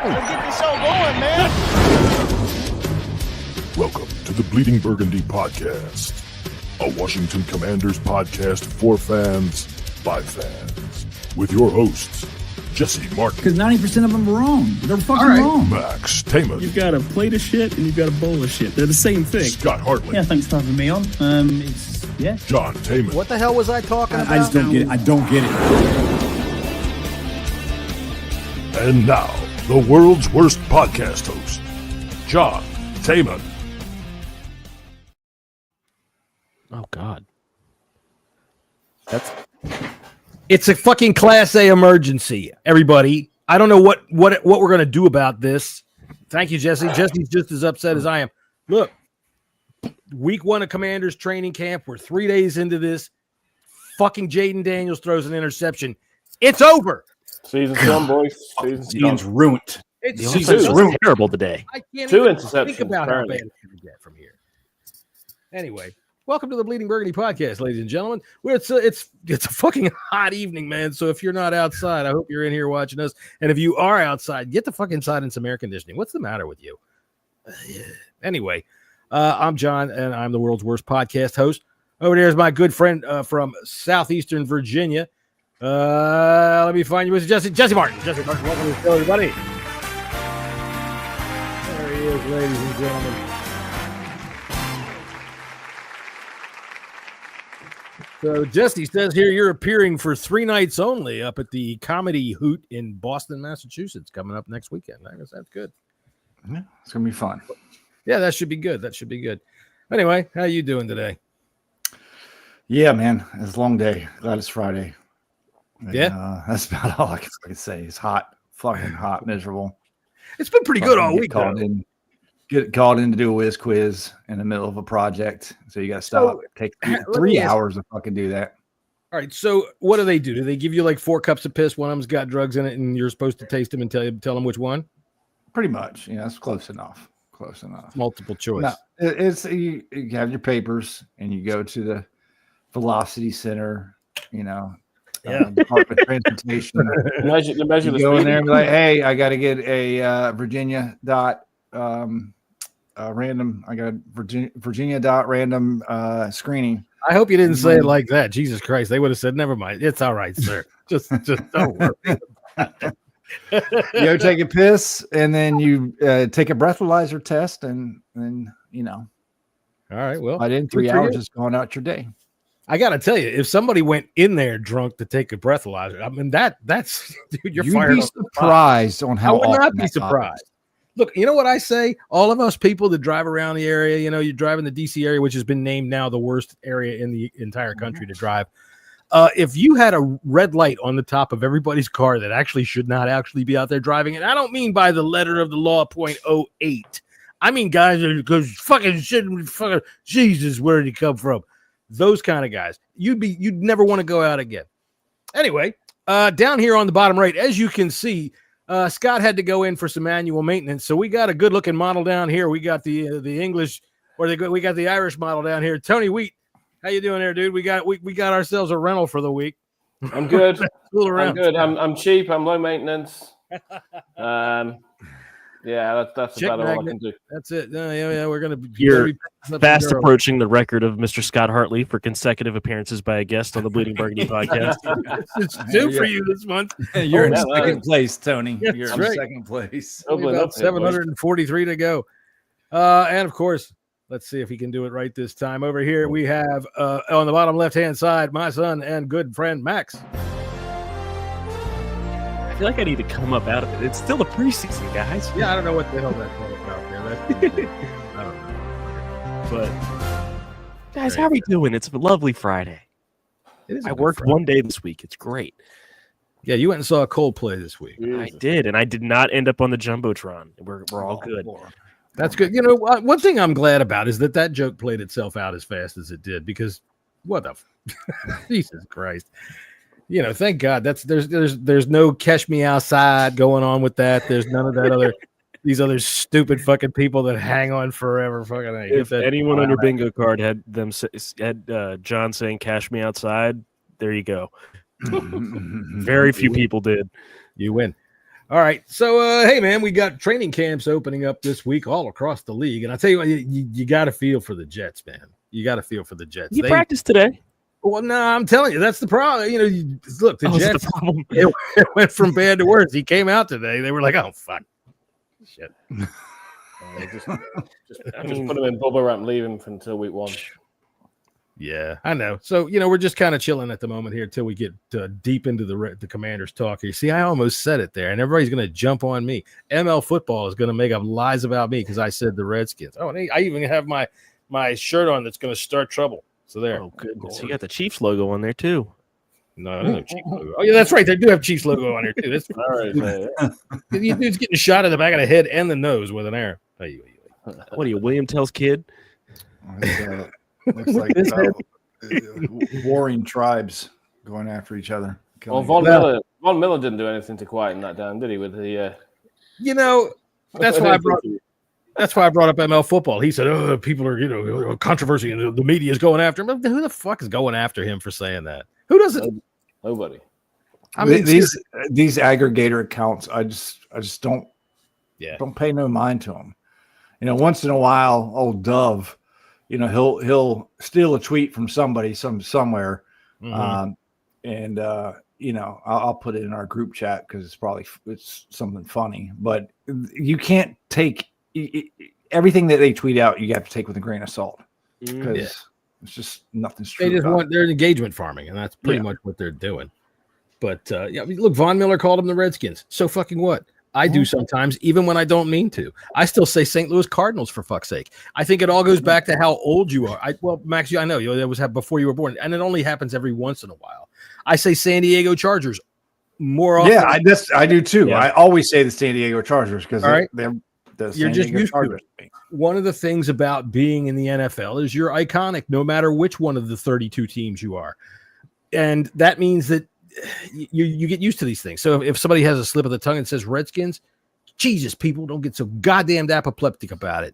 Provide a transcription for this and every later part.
Let's get this show going, man. Welcome to the Bleeding Burgundy Podcast, a Washington Commanders podcast for fans, by fans, with your hosts, Jesse Martin. Because 90% of them are wrong. They're fucking wrong. Max Taman. You've got a plate of shit and you've got a bowl of shit. They're the same thing. Scott Hartley. Yeah, thanks for having me on. John Taman. What the hell was I talking about? I just don't get it. I don't get it. And now, the world's worst podcast host, John Taman. Oh, God. It's a fucking Class A emergency, everybody. I don't know what we're going to do about this. Thank you, Jesse. Jesse's just as upset as I am. Look, week 1 of Commanders training camp. We're 3 days into this. Fucking Jaden Daniels throws an interception. It's over. Season's done, boys. Season's ruined. Season's Ruined. Terrible today. I can't Two even interceptions, think about apparently. how bad it's going to get from here. Anyway, welcome to the Bleeding Burgundy Podcast, ladies and gentlemen. It's a fucking hot evening, man. So if you're not outside, I hope you're in here watching us. And if you are outside, get the fuck inside in some air conditioning. What's the matter with you? Anyway, I'm John, and I'm the world's worst podcast host. Over there is my good friend from southeastern Virginia. Let me find you with Jesse Martin. Jesse Martin, welcome to the show, everybody. There he is, ladies and gentlemen. So Jesse says here you're appearing for 3 nights only up at the Comedy Hoot in Boston, Massachusetts, coming up next weekend. I guess that's good. Yeah, it's going to be fun. Yeah, that should be good. Anyway, how you doing today? Yeah, man. It's a long day. Glad it's Friday. And, Yeah? that's about all I can fucking say. It's hot. Fucking hot, miserable. It's been pretty good all week, Get called in to do a whiz quiz in the middle of a project. So you got to stop. Take 3 hours to fucking do that. All right, so what do? Do they give you like 4 cups of piss? One of them's got drugs in it, and you're supposed to taste them and tell them which one? Pretty much. Yeah, that's close enough. Multiple choice. No, it's you have your papers and you go to the Velocity Center, Department of Transportation. The measure You go in there and be like, hey, I got to get a Virginia dot random. I got Virginia dot random screening. I hope you didn't say it like that. Jesus Christ, they would have said, "Never mind, it's all right, sir. just don't worry." You go take a piss, and then you take a breathalyzer test, and then All right, well, by then 3 hours is going out your day. I got to tell you, if somebody went in there drunk to take a breathalyzer, I mean that's dude, you're You'd fired. be surprised on how I would not often be that surprised. happens. Look, you know what I say? All of us people that drive around the area, you're driving the DC area, which has been named now the worst area in the entire country to drive. If you had a red light on the top of everybody's car that actually should not actually be out there driving, and I don't mean by the letter of the law .08. I mean guys that goes fucking shit, fucking Jesus, where did he come from? Those kind of guys. You'd never want to go out again. Anyway, down here on the bottom right, as you can see, Scott had to go in for some annual maintenance, so we got a good-looking model down here. We got the English, we got the Irish model down here. Tony Wheat, how you doing there, dude? We got ourselves a rental for the week. I'm good. I'm good. I'm cheap. I'm low maintenance. Yeah, that's Chick about all I magnet. can do. That's it. Yeah, we're gonna be. You're fast approaching the record of Mr. Scott Hartley for consecutive appearances by a guest on the Bleeding Burgundy podcast. It's due for you this month. You're in yeah, second place, Tony. That's You're right. in second place. Hopefully About that's it, boys. 743 to go. And of course, let's see if he can do it right this time. Over here, we have on the bottom left-hand side, my son and good friend Max. I feel like I need to come up out of it. It's still the preseason, guys. Yeah, I don't know what the hell that's all about there. I don't know. But guys, how are we doing? It's a lovely Friday. It is. I worked one day this week. It's great. Yeah, you went and saw a Coldplay this week. I did, and I did not end up on the Jumbotron. We're all good. That's good. You know, one thing I'm glad about is that joke played itself out as fast as it did, because what the Jesus Christ. Thank God there's no catch me outside going on with that. There's none of that these other stupid fucking people that hang on forever. Fucking If anyone on your bingo card had John saying "Cash me outside," there you go. Very few people did. You win. All right. So, hey, man, we got training camps opening up this week all across the league. And I tell you what, you got to feel for the Jets, man. You got to feel for the Jets. You practiced today. Well, no, I'm telling you, that's the problem. You know, look, the Jets, the problem. it went from bad to worse. He came out today. They were like, oh, fuck. Shit. Just put him in bubble wrap and leave him until week 1. Yeah, I know. So, you know, we're just kind of chilling at the moment here until we get deep into the Commanders talk. You see, I almost said it there, and everybody's going to jump on me. ML Football is going to make up lies about me because I said the Redskins. Oh, and I even have my shirt on that's going to start trouble. So there. Oh, goodness. You got the Chiefs logo on there, too. No, no Chiefs logo. Oh, yeah, that's right. They do have Chiefs logo on there, too. That's All right, man. You dude's getting shot in the back of the head and the nose with an arrow. What are you, William Tell's kid? Looks like warring tribes going after each other. Well, Von Miller didn't do anything to quieten that down, did he? With the, you know, that's why I brought up ML Football. He said, "Oh, people are, you know, controversy, and the media is going after him." Who the fuck is going after him for saying that? Who doesn't? Nobody. I mean, these aggregator accounts, I just don't pay no mind to them. You know, once in a while, old Dove, you know, he'll steal a tweet from somebody somewhere, and you know, I'll put it in our group chat because it's something funny. But you can't take everything that they tweet out. You have to take with a grain of salt because it's just nothing's true. They're engagement farming, and that's pretty much what they're doing. But yeah, I mean, look, Von Miller called them the Redskins. So fucking what? I do sometimes, even when I don't mean to. I still say St. Louis Cardinals, for fuck's sake. I think it all goes back to how old you are. Well, Max, I know that was before you were born, and it only happens every once in a while. I say San Diego Chargers more often. Yeah, I do too. Yeah. I always say the San Diego Chargers because they're the You're just used to it. One of the things about being in the NFL is you're iconic, no matter which one of the 32 teams you are, and that means that you get used to these things. So if somebody has a slip of the tongue and says Redskins, Jesus, people don't get so goddamn apoplectic about it.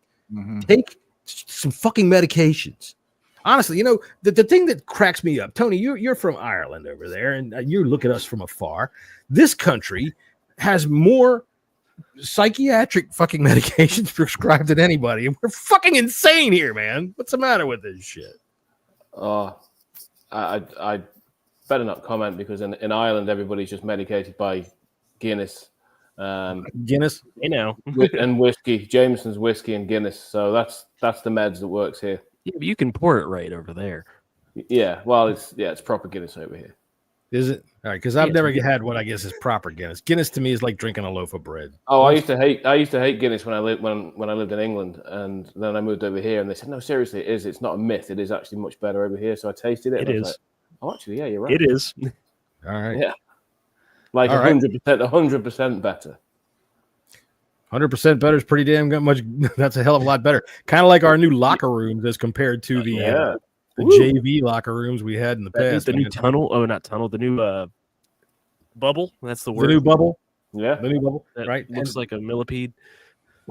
Take some fucking medications. Honestly, you know, the thing that cracks me up, Tony, you're from Ireland over there, and you look at us from afar. This country has more psychiatric fucking medications prescribed than anybody, and we're fucking insane here, man. What's the matter with this shit? I better not comment because in Ireland everybody's just medicated by Guinness. Guinness, you know, and whiskey, Jameson's whiskey and Guinness. So that's the meds that works here. Yeah, but you can pour it right over there. Yeah, well, it's proper Guinness over here. Is it? All right, because I've never had what I guess is proper Guinness. Guinness to me is like drinking a loaf of bread. Oh, I used to hate Guinness when I lived in England, and then I moved over here, and they said, no, seriously, it is. It's not a myth. It is actually much better over here. So I tasted it. It is. Like, oh, actually, yeah, you're right. It is. All right. Yeah. Like 100% better. 100% better is pretty damn much. That's a hell of a lot better. Kind of like our new locker rooms as compared to the JV locker rooms we had in the past. The new tunnel. Oh, not tunnel. The new bubble. That's the word. The new bubble. Yeah. The new bubble. That right. Looks like a millipede.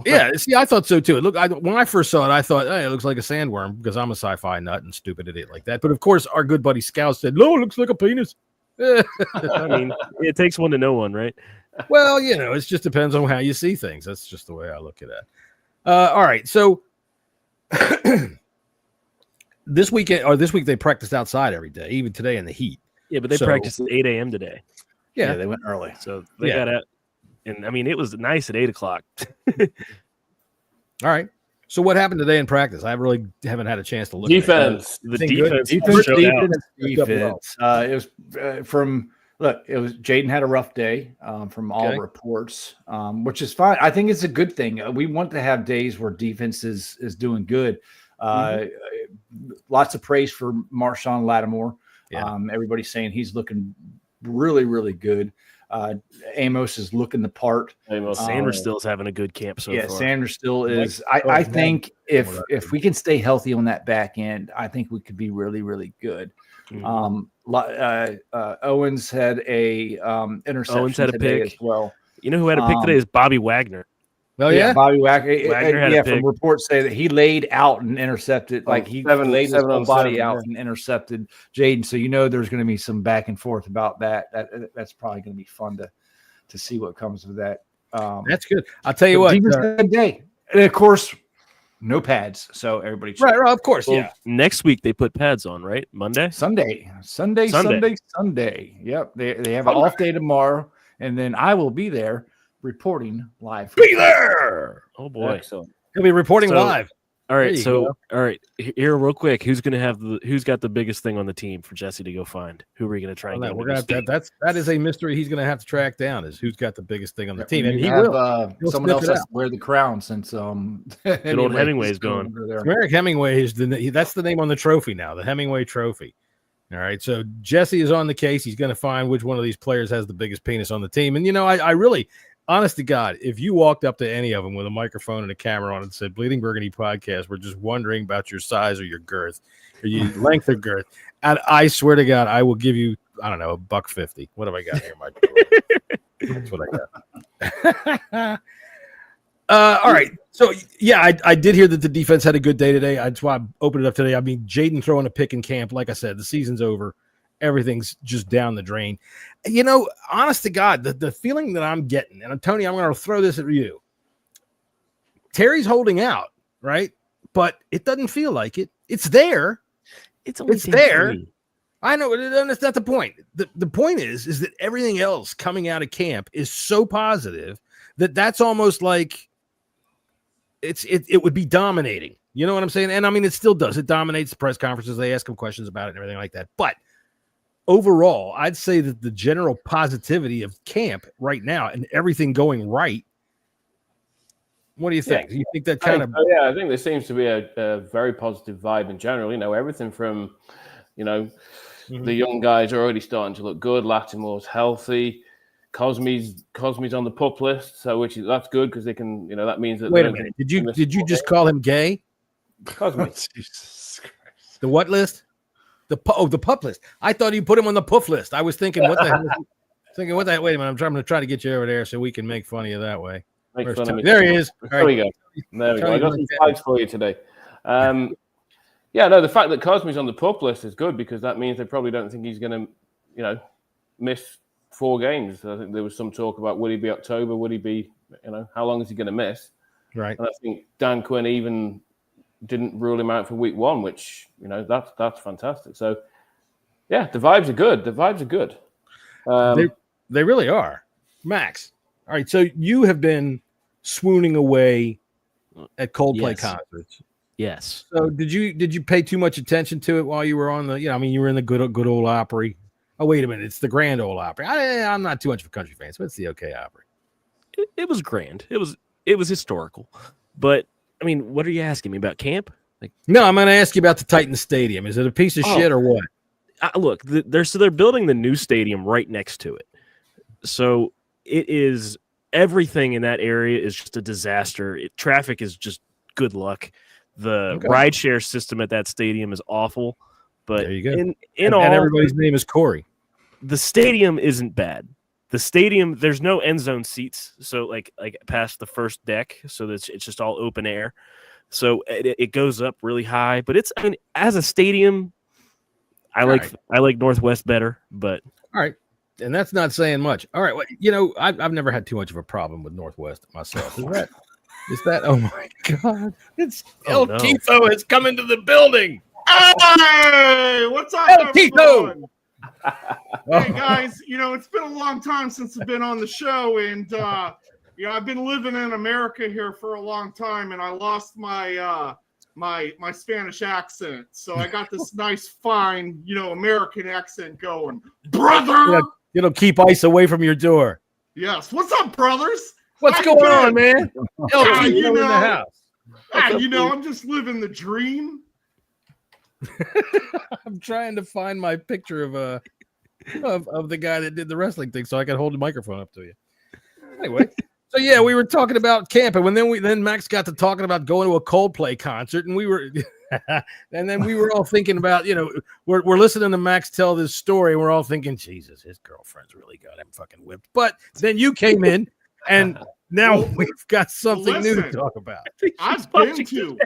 Yeah. See, I thought so too. When I first saw it, I thought, hey, it looks like a sandworm because I'm a sci-fi nut and stupid idiot like that. But of course, our good buddy Scout said, no, it looks like a penis. I mean, it takes one to know one, right? Well, you know, it just depends on how you see things. That's just the way I look at it. All right. So this week they practiced outside every day, even today in the heat. Yeah, but they practiced at 8 a.m. today. Yeah, they went early. So they got out. And I mean, it was nice at 8 o'clock. All right. So what happened today in practice? I really haven't had a chance to look defense. at it. Defense. Defense. It was from it was Jaden had a rough day from all reports, which is fine. I think it's a good thing. We want to have days where defense is doing good. Lots of praise for Marshawn Lattimore. Yeah. Everybody's saying he's looking really, really good. Amos is looking the part. Sanders still is having a good camp so far. Sanders still is. I think if we can stay healthy on that back end, I think we could be really, really good. Owens had a interception. Owens had a pick as well. You know who had a pick today is Bobby Wagner. Oh yeah, Bobby Wagner. Had a pick. From reports say that he laid out and intercepted, laid his whole body out and intercepted Jaden. So you know there's going to be some back and forth about that. That's probably going to be fun to see what comes of that. That's good. I'll tell you what. Defense had a good day, and of course, no pads. So everybody, Right, of course, Well, yeah. Next week they put pads on, right? Sunday. Sunday. Yep, they have an off day tomorrow, and then I will be there reporting live. Be there. Oh boy. Excellent. He'll be reporting live. All right, There you so all right, here real quick, who's got the biggest thing on the team for Jesse to go find? Who are we going to try and get? We're gonna have that is a mystery he's going to have to track down. Is who's got the biggest thing on the team, and he have, will. He'll someone sniff else it has out. to wear the crown since Good old Hemingway's gone. Eric Hemingway is that's the name on the trophy now, the Hemingway Trophy. All right, so Jesse is on the case. He's going to find which one of these players has the biggest penis on the team, and I really. Honest to God, if you walked up to any of them with a microphone and a camera on and said, Bleeding Burgundy podcast, we're just wondering about your size or your girth or your length or girth, and I swear to God, I will give you, I don't know, $1.50. What have I got here, Mike? That's what I got. All right. So, yeah, I did hear that the defense had a good day today. That's why I opened it up today. I mean, Jaden throwing a pick in camp. Like I said, the season's over. Everything's just down the drain. Honest to God, the feeling that I'm getting, and Tony, I'm going to throw this at you. Terry's holding out, right? But it doesn't feel like it. It's there. It's there. 3. I know, that's not the point. The point is that everything else coming out of camp is so positive that's almost like it would be dominating. You know what I'm saying? And I mean, it still does. It dominates the press conferences. They ask him questions about it and everything like that. But overall, I'd say that the general positivity of camp right now and everything going right. What do you think? Do you think that kind of? I think there seems to be a very positive vibe in general. Everything from, the young guys are already starting to look good. Lattimore's healthy. Cosme's on the pup list, so that's good because they can, that means that. Wait a minute. Did you just call him gay? Cosme. Jesus Christ. The what list? The pup list. I thought you put him on the puff list. I was thinking, what the hell? Wait a minute. I'm trying to try to get you over there so we can make fun of you that way. There he is. There we go. There we go. I got some flags for you today. The fact that Cosme's on the pup list is good because that means they probably don't think he's going to, miss 4 games. I think there was some talk about would he be October? Would he be, how long is he going to miss? Right. And I think Dan Quinn even didn't rule him out for week 1, which that's fantastic. So yeah, the vibes are good. They really are. Max, all right, so you have been swooning away at Coldplay concerts. Yes. So did you pay too much attention to it while you were on the you were in the good old Opry? Oh, wait a minute, it's the Grand Ole Opry. I'm not too much of a country fan, so it's the OK Opry. It was grand. It was historical. But I mean, what are you asking me about camp? No, I'm going to ask you about the Titans Stadium. Is it a piece of shit or what? Look, they're building the new stadium right next to it. So it is everything in that area is just a disaster. Traffic is just good luck. The rideshare system at that stadium is awful. But there you go. And everybody's name is Corey. The stadium isn't bad. The stadium, there's no end zone seats, so like past the first deck, so it's just all open air. So it goes up really high, but as a stadium, I like Northwest better. But all right, and that's not saying much. All right, well, I've never had too much of a problem with Northwest myself. Is that? Oh my God! It's El Tito has come into the building. Hey, what's up, El Tito? Hey guys, it's been a long time since I've been on the show, and I've been living in America here for a long time, and I lost my my Spanish accent, so I got this nice, fine, American accent going, brother. It'll keep ice away from your door. Yes. What's up, brothers? What's going on, man? El Tito in the house. I'm just living the dream. I'm trying to find my picture of the guy that did the wrestling thing so I could hold the microphone up to you. Anyway, so yeah, we were talking about camp, and then Max got to talking about going to a Coldplay concert, and we were and then we were all thinking about, we're listening to Max tell this story, and we're all thinking, Jesus, his girlfriend's really got him fucking whipped. But then you came in, and now we've got something new to talk about. I've been to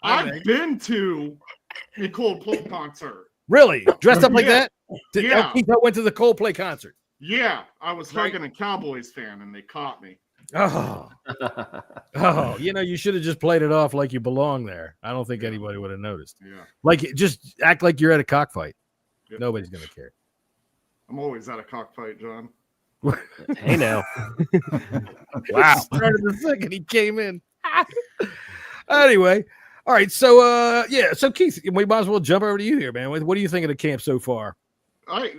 I've been to a Coldplay concert. Really? Dressed up like that? Yeah. Keith went to the Coldplay concert. Yeah, I was hugging a Cowboys fan, and they caught me. Oh, you should have just played it off like you belong there. I don't think anybody would have noticed. Yeah. Like, just act like you're at a cockfight. Yep. Nobody's going to care. I'm always at a cockfight, John. Hey now. Wow. Started the second he came in. Anyway. All right. So, so Keith, we might as well jump over to you here, man. What do you think of the camp so far? I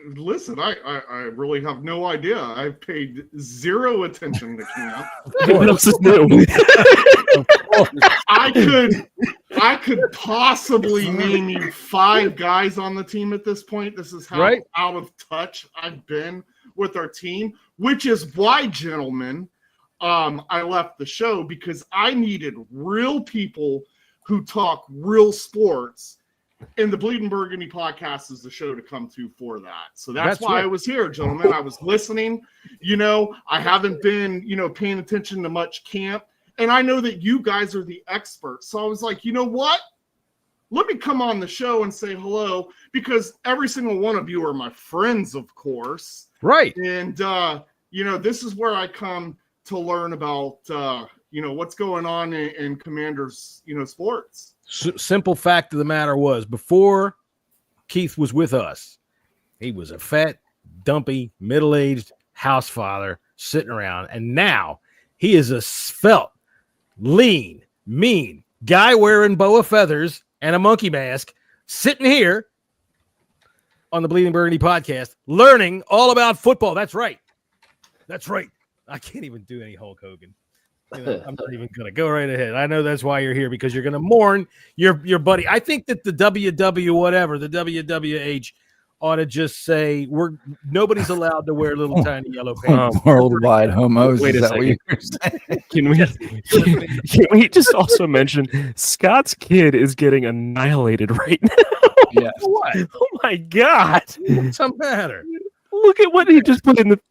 really have no idea. I've paid zero attention to camp. What else is new? I could possibly name you 5 guys on the team at this point. This is how out of touch I've been with our team, which is why, gentlemen, I left the show, because I needed real people who talk real sports. And the Bleeding Burgundy podcast is the show to come to for that. So that's why I was here, gentlemen. I was listening. I haven't been, paying attention to much camp. And I know that you guys are the experts. So I was like, you know what? Let me come on the show and say hello, because every single one of you are my friends, of course. Right. And, this is where I come to learn about, what's going on in Commanders, sports. Simple fact of the matter was, before Keith was with us, he was a fat, dumpy, middle-aged house father sitting around. And now he is a svelte, lean, mean guy wearing boa feathers and a monkey mask sitting here on the Bleeding Burgundy podcast, learning all about football. That's right. I can't even do any Hulk Hogan. I'm not even going to go right ahead. I know that's why you're here, because you're going to mourn your buddy. I think that the WWH ought to just say nobody's allowed to wear little tiny yellow pants. Worldwide homos. Wait a second. Can we just also mention Scott's kid is getting annihilated right now? Yes. What? Oh my God. What's the matter? Look at what he just put in the.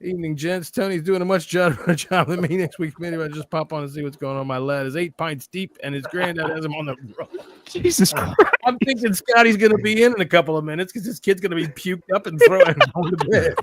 Evening, gents. Tony's doing a much job than me next week. Maybe I'll just pop on and see what's going on. My lad is 8 pints deep, and his granddad has him on the road. Jesus Christ. I'm thinking Scotty's going to be in a couple of minutes, because his kid's going to be puked up and thrown on the bed.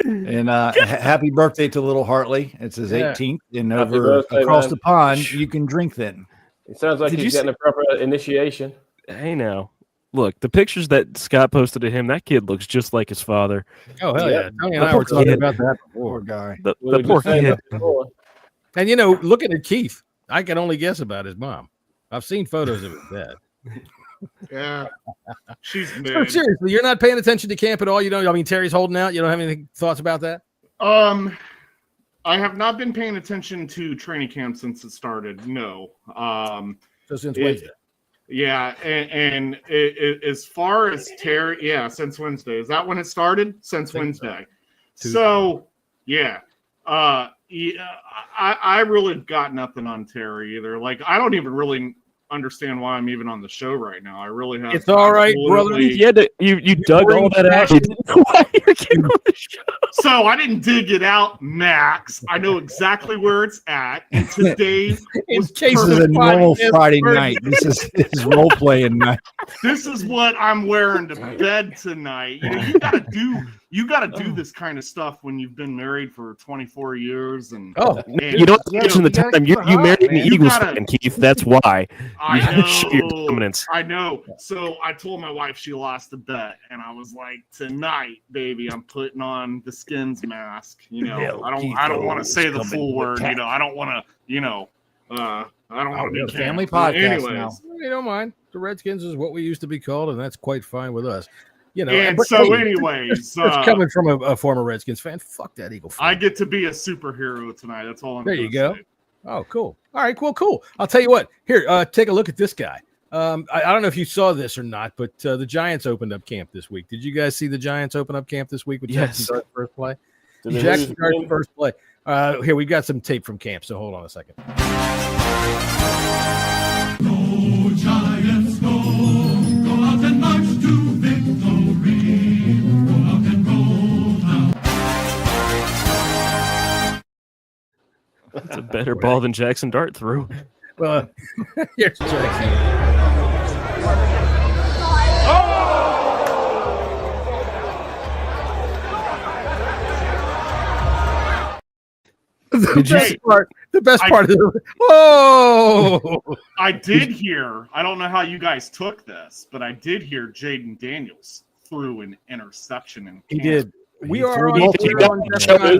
And happy birthday to little Hartley. It's his 18th. And over birthday, across man. the pond, you can drink then. It sounds like he's getting a proper initiation. Hey now. Look, the pictures that Scott posted to him, that kid looks just like his father. Oh, hell yeah. Tony and I were talking about that Poor before. guy. The poor kid. And, looking at Keith, I can only guess about his mom. I've seen photos of his dad. Yeah. She's So mid. seriously, you're not paying attention to camp at all? Terry's holding out. You don't have any thoughts about that? I have not been paying attention to training camp since it started. No. So since Wednesday. Yeah, and as far as Terry, since Wednesday. Is that when it started? Since Wednesday. So, I really got nothing on Terry either. Like, I don't even really understand why I'm even on the show right now. I really have. It's all right, brother. You dug all that out. You didn't know why you're getting on the show. So I didn't dig it out, Max. I know exactly where it's at. And today In case This is a normal Friday night. This is role playing night. This is what I'm wearing to bed tonight. You gotta do this kind of stuff when you've been married for 24 years and You don't mention the time you married an Eagles fan, Keith. That's why. I know. So I told my wife she lost a bet, and I was like, tonight, baby, I'm putting on the Skins mask. I don't want to say the full word. I don't want to. I don't want to be family podcast Anyways. now. You don't mind. The Redskins is what we used to be called, and that's quite fine with us. Anyways, it's coming from a former Redskins fan. Fuck that Eagle fan. I get to be a superhero tonight. That's all I'm There you go. say. Oh, cool. All right, cool. I'll tell you what. Here, take a look at this guy. I don't know if you saw this or not, but the Giants opened up camp this week. Did you guys see the Giants open up camp this week with Jackson Dart's first play? Jackson Dart's first play. Here, we've got some tape from camp, so hold on a second. Go Giants, go out and march to victory. Go out and go now. It's a better ball than Jackson Dart threw. Well, here's Jackson. The best part of the I did hear, I don't know how you guys took this, but I did hear Jaden Daniels threw an interception in camp. He did. We are threw on multiple.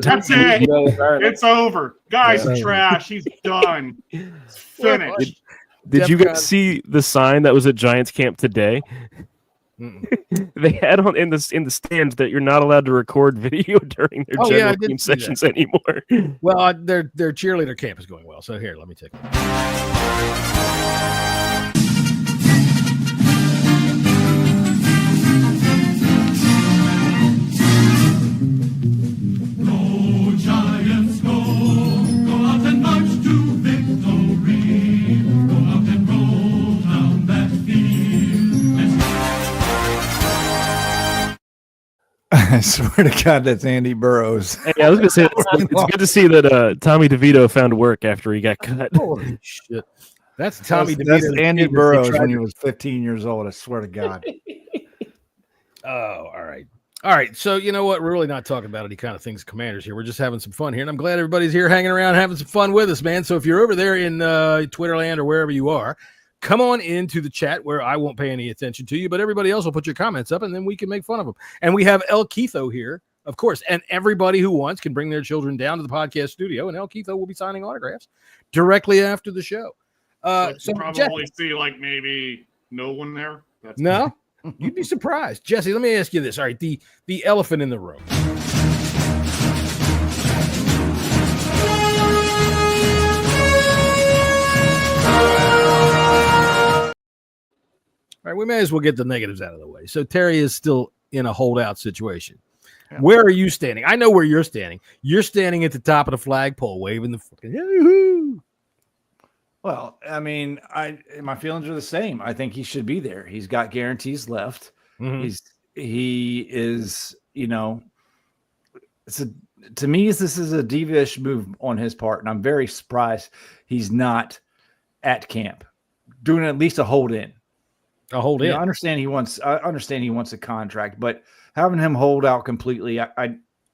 That's it. It's over. Guys are trash. He's done. It's finished. Did you guys see the sign that was at Giants camp today? They had on in the stands that you're not allowed to record video during their general team sessions anymore. Well, their cheerleader camp is going well. So here, let me take it. Go, Giants, go. Go out and march to victory. Go out and roll down that field. I swear to God, that's Andy Burrows. Hey, I was going to say, it's good to see that Tommy DeVito found work after he got cut. Holy shit. That's Tommy DeVito. That's Andy Burrows when he was 15 years old. I swear to God. Oh, all right. All right. So, you know what? We're really not talking about any kind of things Commanders here. We're just having some fun here. And I'm glad everybody's here hanging around, having some fun with us, man. So if you're over there in Twitterland or wherever you are, come on into the chat where I won't pay any attention to you, but everybody else will put your comments up and then we can make fun of them. And we have El Keitho here, of course, and everybody who wants can bring their children down to the podcast studio and El Keitho will be signing autographs directly after the show. So probably see like maybe no one there. No, you'd be surprised. Jesse, let me ask you this. All right, the elephant in the room. All right, we may as well get the negatives out of the way. So Terry is still in a holdout situation. Yeah. Where are you standing? I know where you're standing. You're standing at the top of the flagpole, waving the fucking yoo-hoo. Well, I mean, my feelings are the same. I think he should be there. He's got guarantees left. Mm-hmm. He is, you know, to me, this is a devious move on his part, and I'm very surprised he's not at camp doing at least a hold in. A hold in. I understand he wants a contract, but having him hold out completely,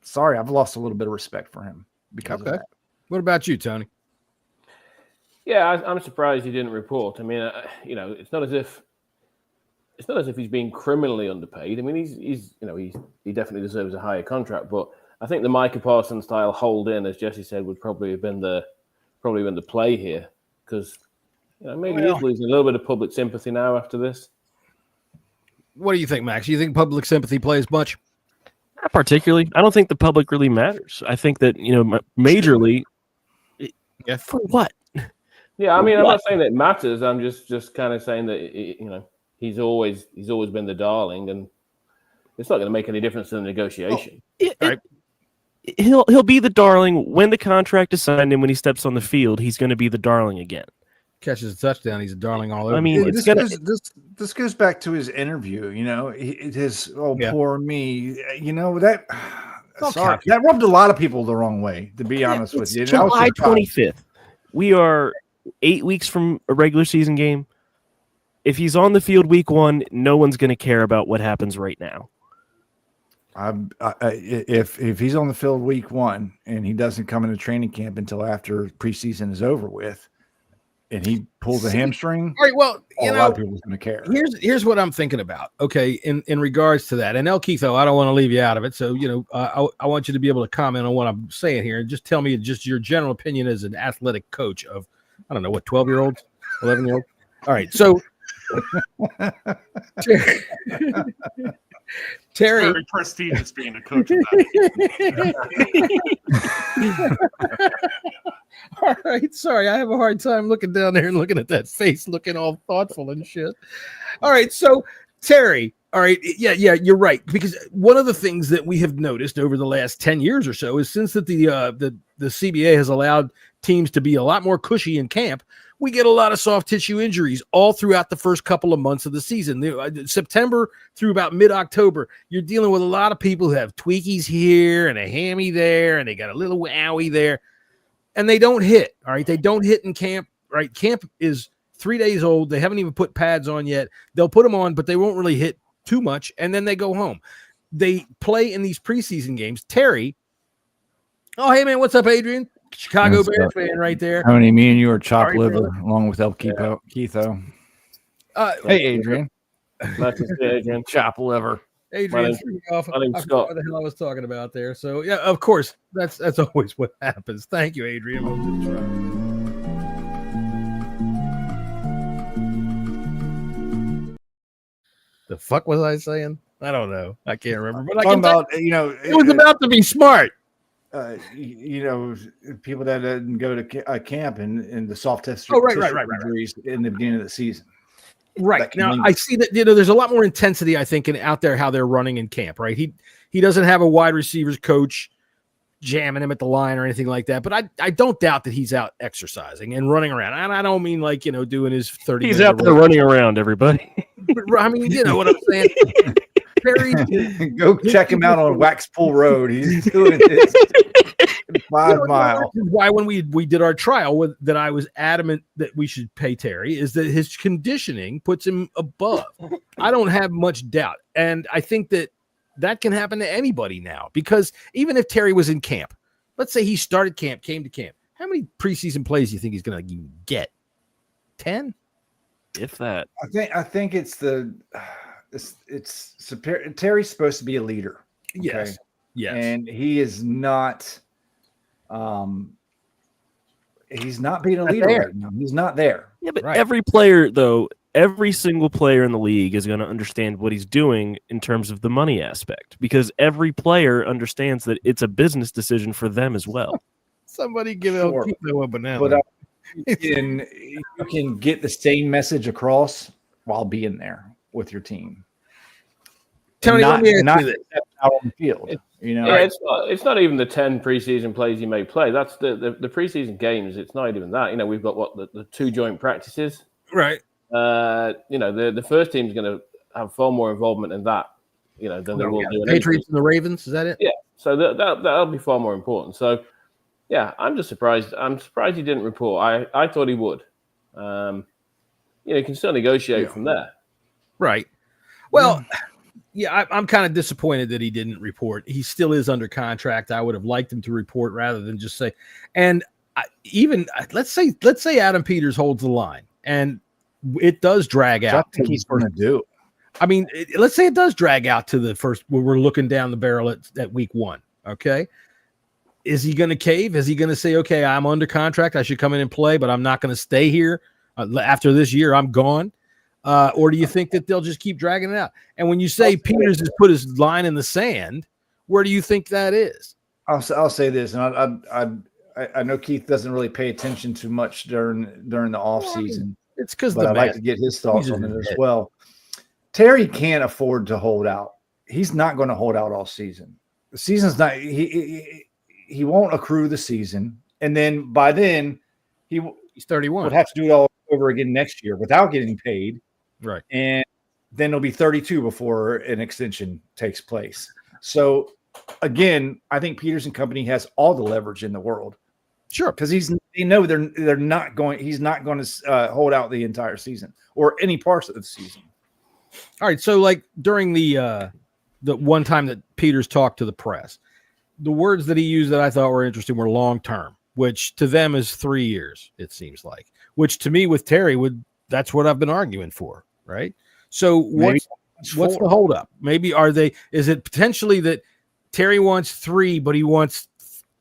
sorry, I've lost a little bit of respect for him because of that. What about you, Tony? Yeah, I'm surprised he didn't report. I mean, you know, it's not as if he's being criminally underpaid. I mean, he definitely deserves a higher contract. But I think the Micah Parsons style hold in, as Jesse said, would probably have been the play here because maybe he's losing a little bit of public sympathy now after this. What do you think, Max? Do you think public sympathy plays much? Not particularly. I don't think the public really matters. I think that majorly. Yeah. For what? Yeah, I mean, I'm not saying that it matters. I'm just kind of saying that he's always been the darling, and it's not going to make any difference in the negotiation. Right. He'll be the darling when the contract is signed, and when he steps on the field, he's going to be the darling again. Catches a touchdown, he's a darling all over. I mean, this goes back to his interview. Poor me. That rubbed a lot of people the wrong way. To be honest with you, July 25th. We are 8 weeks from a regular season game. If he's on the field week 1, no one's going to care about what happens right now. If he's on the field week 1 and he doesn't come into training camp until after preseason is over with, and he pulls a hamstring, all right, well, a lot of people's going to care. Here's what I'm thinking about. Okay, in regards to that, and El Keitho, I don't want to leave you out of it. So I want you to be able to comment on what I'm saying here, and just tell me just your general opinion as an athletic coach of, I don't know, what, 12-year-olds, 11-year-olds. All right, so Terry, very prestigious being a coach of that. All right, sorry, I have a hard time looking down there and looking at that face, looking all thoughtful and shit. All right, so Terry, all right, yeah, you're right, because one of the things that we have noticed over the last 10 years or so is since that the CBA has allowed teams to be a lot more cushy in camp, we get a lot of soft tissue injuries all throughout the first couple of months of the season. September through about mid-October, you're dealing with a lot of people who have tweakies here and a hammy there, and they got a little wowie there, and they don't hit, all right? They don't hit in camp, right? Camp is 3 days old. They haven't even put pads on yet. They'll put them on, but they won't really hit too much, and then they go home. They play in these preseason games. Terry, oh, hey, man, what's up, Adrian? Chicago That's Bears fan right there. Tony, me and you are chopped Sorry, liver brother. along with El Keitho. Hey, Hey, Adrian. Nice to see you, Adrian. Chop liver. Adrian name's- threw me off. my name's I Scott. forgot what the hell I was talking about there. So yeah, of course, that's always what happens. Thank you, Adrian. We'll just try. The fuck was I saying? I don't know. I can't remember. But I Talking can about, it was about to be smart. People that didn't go to camp and the soft test Oh, right. injuries in the beginning of the season. Right that can now, linger. I see that there's a lot more intensity. I think out there how they're running in camp. Right, he doesn't have a wide receivers coach jamming him at the line or anything like that. But I don't doubt that he's out exercising and running around. And I don't mean like doing his 30. He's out there running around, everybody. I mean, you know what I'm saying. Perry, Go check him out on Waxpool Road. He's doing this 5 mile. Why when we did our trial that I was adamant that we should pay Terry is that his conditioning puts him above. I don't have much doubt, and I think that can happen to anybody now because even if Terry was in camp, let's say he started camp, came to camp, how many preseason plays do you think he's going to get? 10, If that. I think it's the it's superior. Terry's supposed to be a leader. Okay? Yes. And he is not. He's not being a leader right now. He's not there. Yeah, but Right. every player, though, every single player in the league is going to understand what he's doing in terms of the money aspect because every player understands that it's a business decision for them as well. Somebody give Sure. a banana. But you can get the same message across while being there with your team. Tony, let me ask not you this. out on the field. Yeah, it's not even the 10 preseason plays you may play. That's the preseason games. It's not even that. We've got the 2 joint practices. Right. The first team's going to have far more involvement in that, than they will do. Patriots and the Ravens. Is that it? Yeah. So that'll be far more important. So, yeah, I'm just surprised. I'm surprised he didn't report. I thought he would. You can still negotiate from there. Right. Well, yeah, I'm kind of disappointed that he didn't report. He still is under contract. I would have liked him to report rather than just say. And let's say Adam Peters holds the line, and it does drag out. I think he's going to do. I mean, let's say it does drag out to the first. Where we're looking down the barrel at week 1. Okay. Is he going to cave? Is he going to say, okay, I'm under contract, I should come in and play, but I'm not going to stay here after this year? I'm gone. Or do you think that they'll just keep dragging it out? And when you say Peters has put his line in the sand, where do you think that is? I'll say this, and I know Keith doesn't really pay attention too much during the off season. It's because I'd like to get his thoughts on it as well. Terry can't afford to hold out. He's not going to hold out all season. The season's not. He won't accrue the season, and then by then he's 31. would have to do it all over again next year without getting paid. Right. And then it'll be 32 before an extension takes place. So again, I think Peters and company has all the leverage in the world. Sure. Because he's not going to hold out the entire season or any parts of the season. All right. So like during the one time that Peters talked to the press, the words that he used that I thought were interesting were long term, which to them is 3 years, it seems like, which to me with Terry that's what I've been arguing for. Right. So what's the holdup? Maybe is it potentially that Terry wants 3, but he wants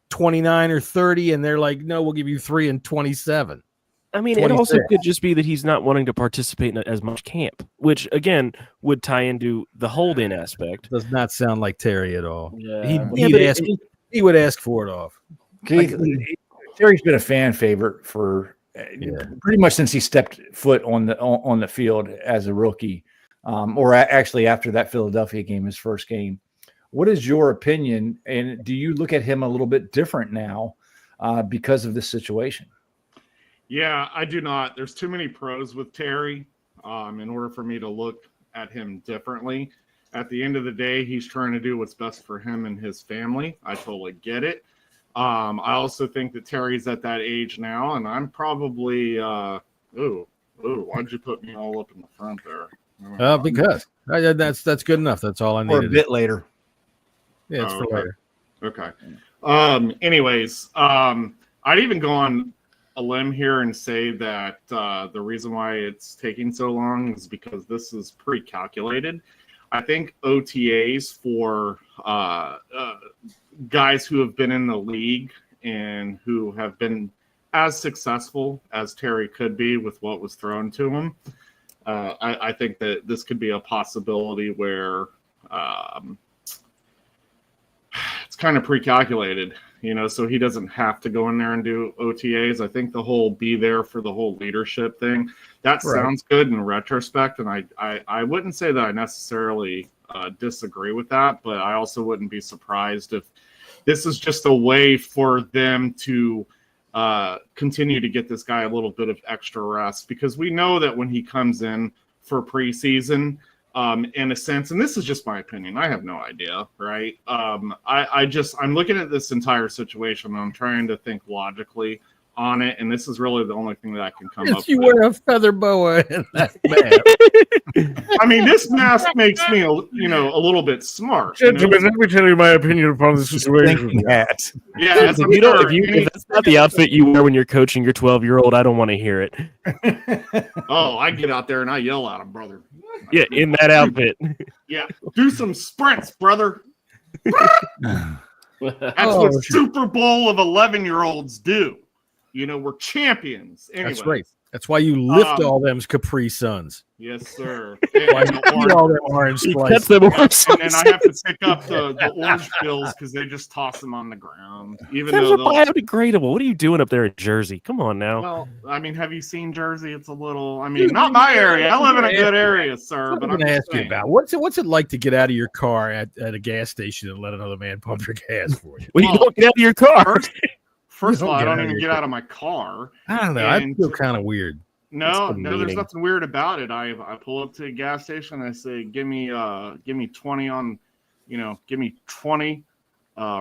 29 or 30, and they're like, no, we'll give you 3 and 27. I mean, it also could just be that he's not wanting to participate in as much camp, which again would tie into the hold-in aspect. Does not sound like Terry at all. Yeah. He would ask for it off. Keith, Terry's been a fan favorite for pretty much since he stepped foot on the field as a rookie, or actually after that Philadelphia game, his first game. What is your opinion, and do you look at him a little bit different now because of this situation? Yeah, I do not. There's too many pros with Terry in order for me to look at him differently. At the end of the day, he's trying to do what's best for him and his family. I totally get it. I also think that Terry's at that age now, and I'm probably why'd you put me all up in the front there? Because that's good enough. That's all I needed. Or a bit later. Yeah, it's for later. Okay. Anyways, I'd even go on a limb here and say that the reason why it's taking so long is because this is pre-calculated. I think OTAs for guys who have been in the league and who have been as successful as Terry could be with what was thrown to him, I think that this could be a possibility where it's kind of pre-calculated, so he doesn't have to go in there and do OTAs. I think the whole be there for the whole leadership thing, that sounds good in retrospect, and I wouldn't say that I necessarily disagree with that, but I also wouldn't be surprised if this is just a way for them to continue to get this guy a little bit of extra rest, because we know that when he comes in for preseason, in a sense, and this is just my opinion, I have no idea, right? I'm looking at this entire situation, and I'm trying to think logically on it, and this is really the only thing that I can come up with. You wear a feather boa in that mask. I mean, this mask makes me, a little bit smart. Gentlemen, let me tell you my opinion upon the situation. Yeah, if that's not the outfit you wear when you're coaching your 12-year-old, I don't want to hear it. Oh, I get out there and I yell at him, brother. Yeah, in that outfit. Yeah, do some sprints, brother. That's what Super Bowl of 11-year-olds do. We're champions. Anyway. That's right. That's why you lift all them Capri Suns. Yes, sir. Why you eat all them orange slices. And then I have to pick up the orange bills because they just toss them on the ground. Even Those though are biodegradable. What are you doing up there in Jersey? Come on now. Well, I mean, have you seen Jersey? It's a little. I mean, not my area. I live in a good area, sir. But I'm going to ask you about what's it like to get out of your car at a gas station and let another man pump your gas for you? Well, you don't get out of your car. First of all, I don't even get out of my car. I don't know. I feel kind of weird. No, there's nothing weird about it. I pull up to a gas station. I say, give me 20 on, give me 20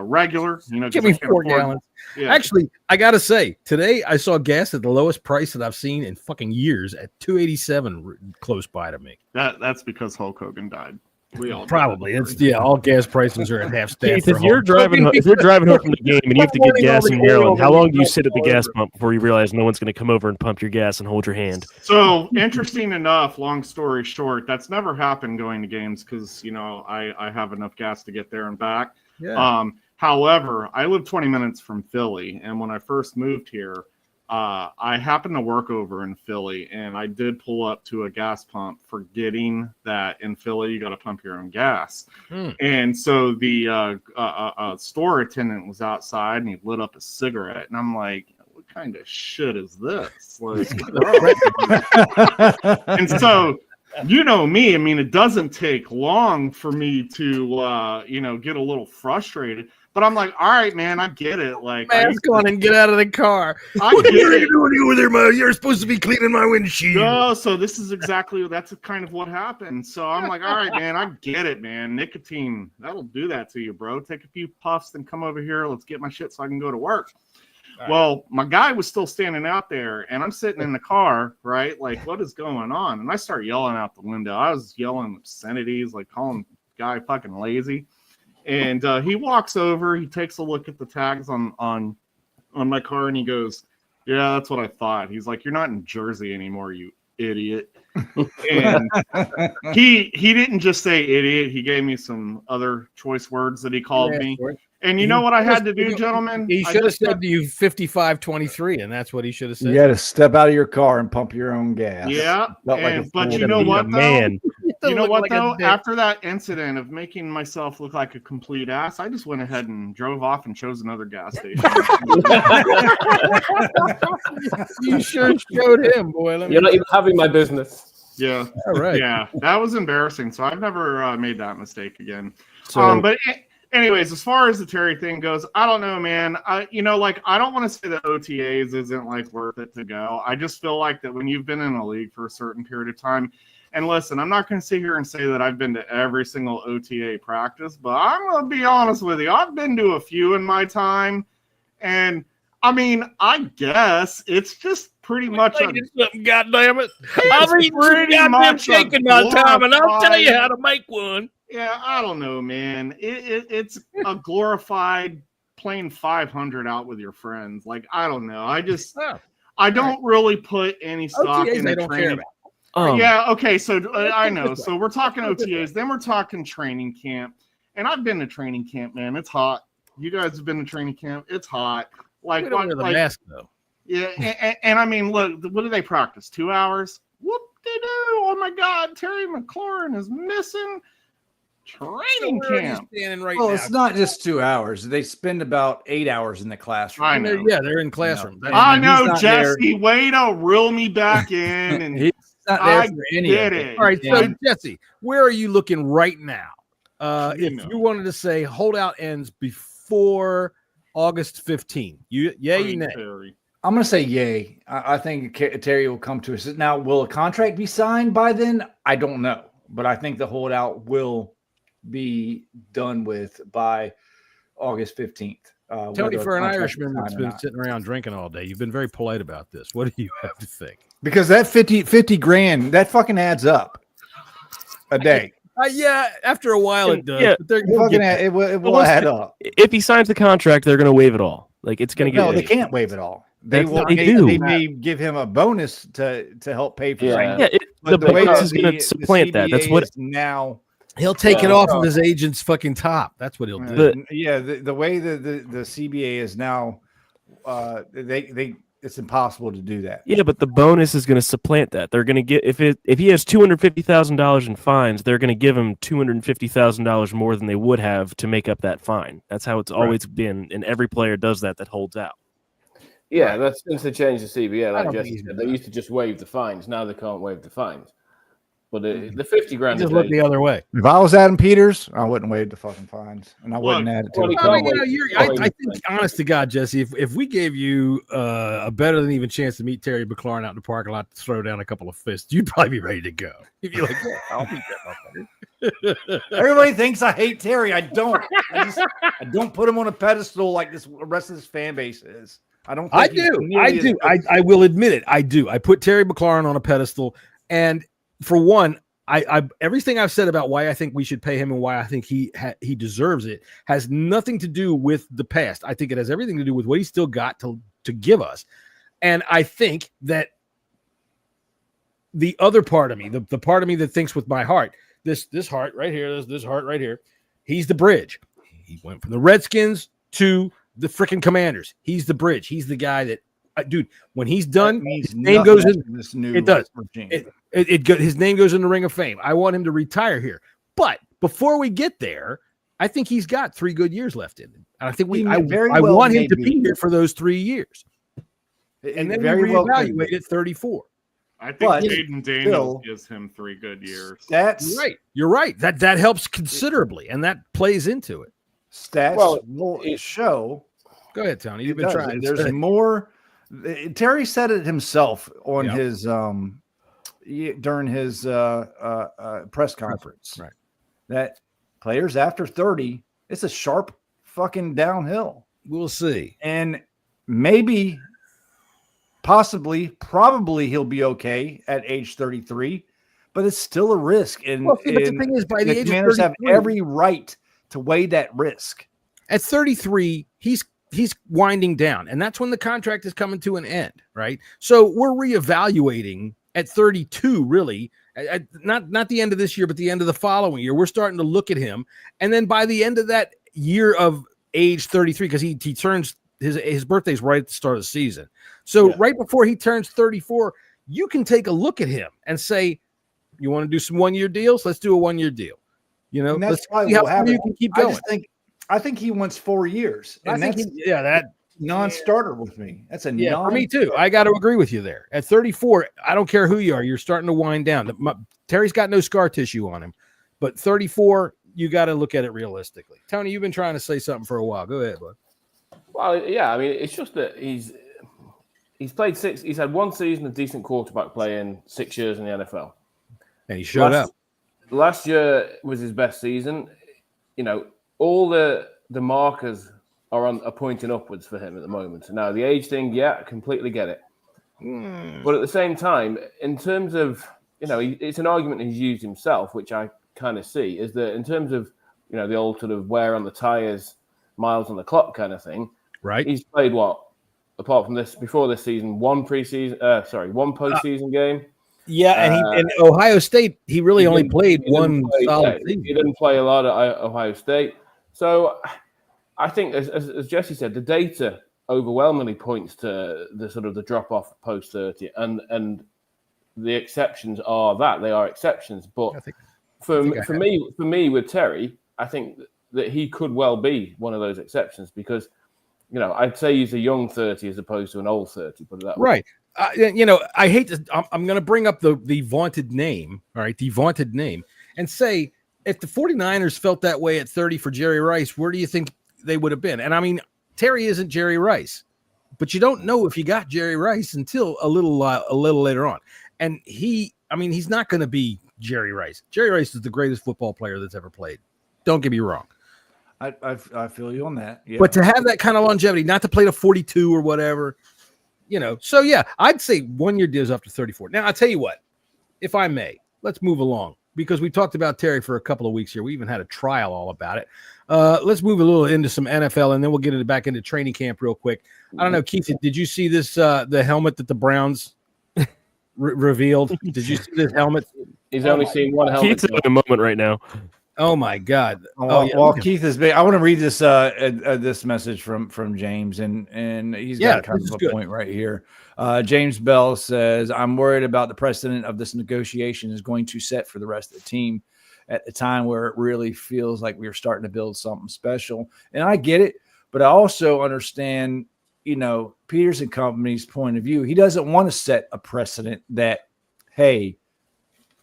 regular. Give me 4 gallons. Yeah. Actually, I gotta say, today I saw gas at the lowest price that I've seen in fucking years at $2.87 close by to me. That's because Hulk Hogan died. We all probably all gas prices are at half staff. Keith, if you're driving home from the game and you have to get gas in Maryland, how long do you sit at the gas pump before you realize no one's going to come over and pump your gas and hold your hand? So interesting enough, long story short, that's never happened going to games because I have enough gas to get there and back. Yeah. However, I live 20 minutes from Philly, and when I first moved here, I happened to work over in Philly, and I did pull up to a gas pump, forgetting that in Philly you got to pump your own gas. And so the store attendant was outside, and he lit up a cigarette, and I'm like, "What kind of shit is this?" Like, and so, me. I mean, it doesn't take long for me to get a little frustrated. But I'm like, all right, man, I get it. Like, mask on and get out of the car. What are you doing over there, man? You're supposed to be cleaning my windshield. No, so this is that's kind of what happened. So I'm like, all right, man, I get it, man. Nicotine, that'll do that to you, bro. Take a few puffs and come over here. Let's get my shit so I can go to work. Right. Well, my guy was still standing out there, and I'm sitting in the car, right? Like, what is going on? And I start yelling out the window. I was yelling obscenities, like calling the guy fucking lazy. And he walks over, he takes a look at the tags on my car, and he goes, "Yeah, that's what I thought." He's like, "You're not in Jersey anymore, you idiot." And he didn't just say idiot, he gave me some other choice words that he called me. And you know what I had to do, gentlemen? He should have said to you 5523, and that's what he should have said. You had to step out of your car and pump your own gas. Yeah, but you know what, man? You know what, though? After that incident of making myself look like a complete ass, I just went ahead and drove off and chose another gas station. You sure showed him, boy. You're not even having my business. Yeah. All right. Yeah, that was embarrassing. So I've never made that mistake again. But anyways, as far as the Terry thing goes, I don't know, man. I don't want to say that OTAs isn't like worth it to go. I just feel like that when you've been in a league for a certain period of time, and listen, I'm not going to sit here and say that I've been to every single OTA practice, but I'm going to be honest with you. I've been to a few in my time, and I mean, I guess it's just pretty much something, goddamn it. I've eaten some goddamn shake in my time, and I'll tell you how to make one. Yeah, I don't know, man. It's a glorified playing 500 out with your friends. Like, I don't know. I Oh, don't really put any stock OTAs in they the don't care training. about. Yeah, okay, so I put it know. this way. So we're talking Let's put it this OTAs, then we're talking training camp. And I've been to training camp, man. It's hot. You guys have been to training camp. It's hot. Like, We don't wear the mask though. Yeah, and I mean, look, what do they practice? 2 hours? Whoop-de-doo. Oh my God, Terry McLaurin is missing training Where are you camp. standing right Well, now? it's not just 2 hours. They spend about 8 hours in the classroom. I And they're- know. yeah, they're in classroom. No. I He's know, not there. Jesse. Way to reel me back in. And He's not there I for any get of it. All right, so Yeah. Jesse, where are you looking right now? If know. you wanted to say holdout ends before August 15, you nay? Terry. I'm going to say yay. I think Terry will come to us. Now, will a contract be signed by then? I don't know. But I think the holdout will be done with by August 15th. Tony, whether for a an contract is Irishman signed that's or been not. sitting around drinking all day, you've been very polite about this. What do you have to think? Because that 50 grand, that fucking adds up a day. Yeah, after a while it does. Yeah. But they're It will once add the- up. If he signs the contract, they're going to waive it all. Like it's going to get No, they waived. can't waive it all. They That's will. what they They, do. they may give him a bonus to help pay for Yeah. training. Yeah, But the bonus that is going to supplant that. That's CBA what is now. he'll take it Yeah. off of his agent's fucking top. That's what he'll do. The way the CBA is now, it's impossible to do that. Yeah, but the bonus is going to supplant that. They're going to get if he has $250,000 in fines, they're going to give him $250,000 more than they would have to make up that fine. That's how it's always been, and every player does that holds out. Yeah, that's since they changed the CBA. I Like don't think Jesse he's said, gonna they do used to just waive the fines. Now they can't waive the fines. But the 50 grand a Just look day, the other way. If I was Adam Peters, I wouldn't waive the fucking fines, and I wouldn't add it to well, it. he I can't mean, wait. I think, honest to God, Jesse, if we gave you a better than even chance to meet Terry McLaurin out in the parking lot to throw down a couple of fists, you'd probably be ready to go. You'd be like, yeah, I'll beat that motherfucker. Everybody thinks I hate Terry. I don't. I don't put him on a pedestal like the rest of this fan base is. I don't. I think he's do. nearly I as do. good. I will admit it. I do. I put Terry McLaurin on a pedestal. And for one, I everything I've said about why I think we should pay him and why I think he deserves it has nothing to do with the past. I think it has everything to do with what he's still got to give us. And I think that the other part of me, the part of me that thinks with my heart, this heart right here, this heart right here, he's the bridge. He went from the Redskins to the freaking Commanders. He's the bridge. He's the guy that, dude, when he's done, That means his name goes nothing in. to this new It does. regime. His name goes in the Ring of Fame. I want him to retire here. But before we get there, I think he's got 3 good years left in him. And I think I want him to be here for those 3 years. And then we reevaluate at 34. I think But Jaden Daniels gives him 3 good years. That's You're right. That helps considerably, and that plays into it. Stats Well, will show. Go ahead, Tony. You've It been does. trying. There's more. Terry said it himself on Yeah. his during his press conference. Right. That players after 30, it's a sharp fucking downhill, We'll see. and maybe, possibly, probably he'll be okay at age 33, but it's still a risk. And, Well, see, but the thing is, by the age of Commanders have 33 every right to weigh that risk. At 33, he's winding down, and that's when the contract is coming to an end, right? So we're reevaluating at 32, really, not the end of this year, but the end of the following year. We're starting to look at him, and then by the end of that year of age 33, because he turns his birthday's right at the start of the season, so right before he turns 34, you can take a look at him and say, "You want to do some 1-year deals? Let's do a 1-year deal." You know, And that's let's why see how we'll have far you it. can keep going. I think he wants 4 years, and I think that's that non-starter with me. That's a for me too. I got to agree with you there. At 34, I don't care who you are. You're starting to wind down. Terry's got no scar tissue on him, but 34, you got to look at it realistically. Tony, you've been trying to say something for a while. Go ahead, bud. well, yeah, I mean, it's just that he's played 6. He's had 1 season of decent quarterback play in 6 years in the NFL. And he showed up. Last year was his best season. You know, all the markers are pointing upwards for him at the moment. Now, the age thing, I completely get it. But at the same time, in terms of, it's an argument he's used himself, which I kind of see, is that in terms of, the old sort of wear on the tires miles on the clock kind of thing. Right. He's played what, apart from this, before this season, one postseason game. Yeah, and Ohio State, he really only played one solid season. He didn't play a lot at Ohio State. So I think, as Jesse said, the data overwhelmingly points to the sort of the drop off post 30, and the exceptions are that they are exceptions. But for me with Terry, I think that he could well be one of those exceptions because, you know, I'd say he's a young 30 as opposed to an old 30. Put it that way. Right. You know, I hate to. I'm going to bring up the vaunted name. All right, the vaunted name, and say if the 49ers felt that way at 30 for Jerry Rice, where do you think they would have been? And I mean, Terry isn't Jerry Rice, but you don't know if you got Jerry Rice until a little later on. And he's not going to be Jerry Rice. Jerry Rice is the greatest football player that's ever played. Don't get me wrong. I feel you on that. Yeah. But to have that kind of longevity, not to play to 42 or whatever, you know. So yeah, I'd say 1 year deals up to 34. Now I'll tell you what, if I may, let's move along because we talked about Terry for a couple of weeks here. We even had a trial all about it. Let's move a little into some NFL, and then we'll get back into training camp real quick. I don't know, Keith, did you see this? The helmet that the Browns revealed. Did you see this helmet? He's only seen one helmet. Keith's in a moment right now. Oh my God! Well, Keith is big. I want to read this this message from James, and he's got kind of a point right here. James Bell says, "I'm worried about the precedent of this negotiation is going to set for the rest of the team at a time where it really feels like we're starting to build something special." And I get it, but I also understand, you know, Peters and company's point of view. He doesn't want to set a precedent that, hey,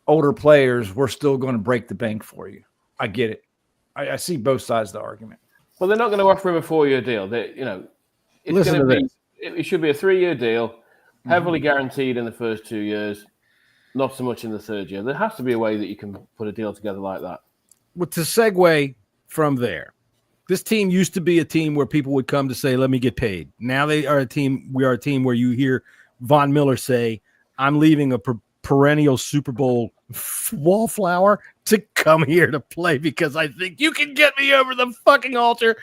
older players, we're still going to break the bank for you. I get it. I see both sides of the argument. Well, they're not going to offer him a 4-year deal. It should be a 3-year deal, heavily guaranteed in the first 2 years, not so much in the third year. There has to be a way that you can put a deal together like that. Well, to segue from there, this team used to be a team where people would come to say, let me get paid. Now they are a team. We are a team where you hear Von Miller say, I'm leaving a perennial Super Bowl wallflower to come here to play because I think you can get me over the fucking altar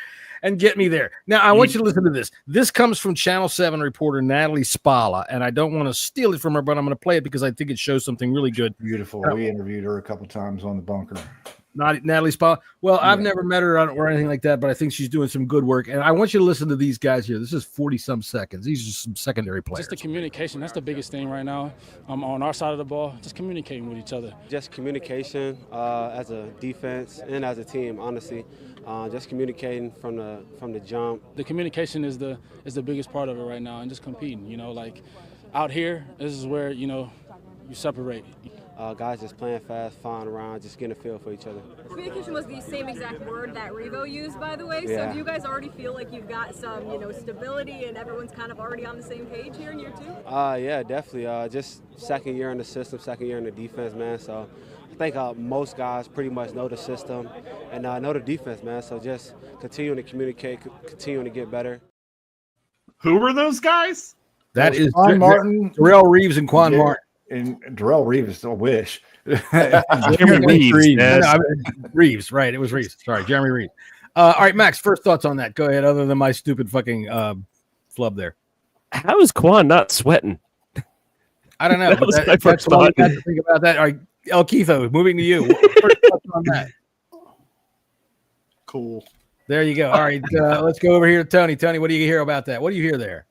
and get me there. Now, I want you to listen to this. This comes from Channel 7 reporter Natalie Spalla, and I don't want to steal it from her, but I'm going to play it because I think it shows something really good. Beautiful. We interviewed her a couple times on the bunker. Natalie Spalla. Well, I've never met her or anything like that, but I think she's doing some good work. And I want you to listen to these guys here. This is 40-some seconds. These are some secondary players. Just the communication. That's the biggest thing right now. On our side of the ball, just communicating with each other. Just communication as a defense and as a team, honestly. Just communicating from the jump. The communication is the biggest part of it right now, and just competing. You know, like out here, this is where, you know, you separate. Guys just playing fast, flying around, just getting a feel for each other. Communication was the same exact word that Revo used, by the way. Yeah. So do you guys already feel like you've got some, you know, stability and everyone's kind of already on the same page here in year 2? Yeah, definitely. Just second year in the system, second year in the defense, man. So I think most guys pretty much know the system and know the defense, man. So just continuing to communicate, continuing to get better. Who were those guys? That is Quan Martin, Darrell Reeves, and Quan Martin. And Darrell Reeves still wish. Jeremy Reeves, right. It was Reeves. Sorry, Jeremy Reeves. All right, Max, first thoughts on that. Go ahead, other than my stupid fucking flub there. How is Quan not sweating? I don't know. That's what I got to think about that. All right, El Keitho, moving to you. First thoughts on that. Cool. There you go. All right, let's go over here to Tony. Tony, what do you hear about that? What do you hear there?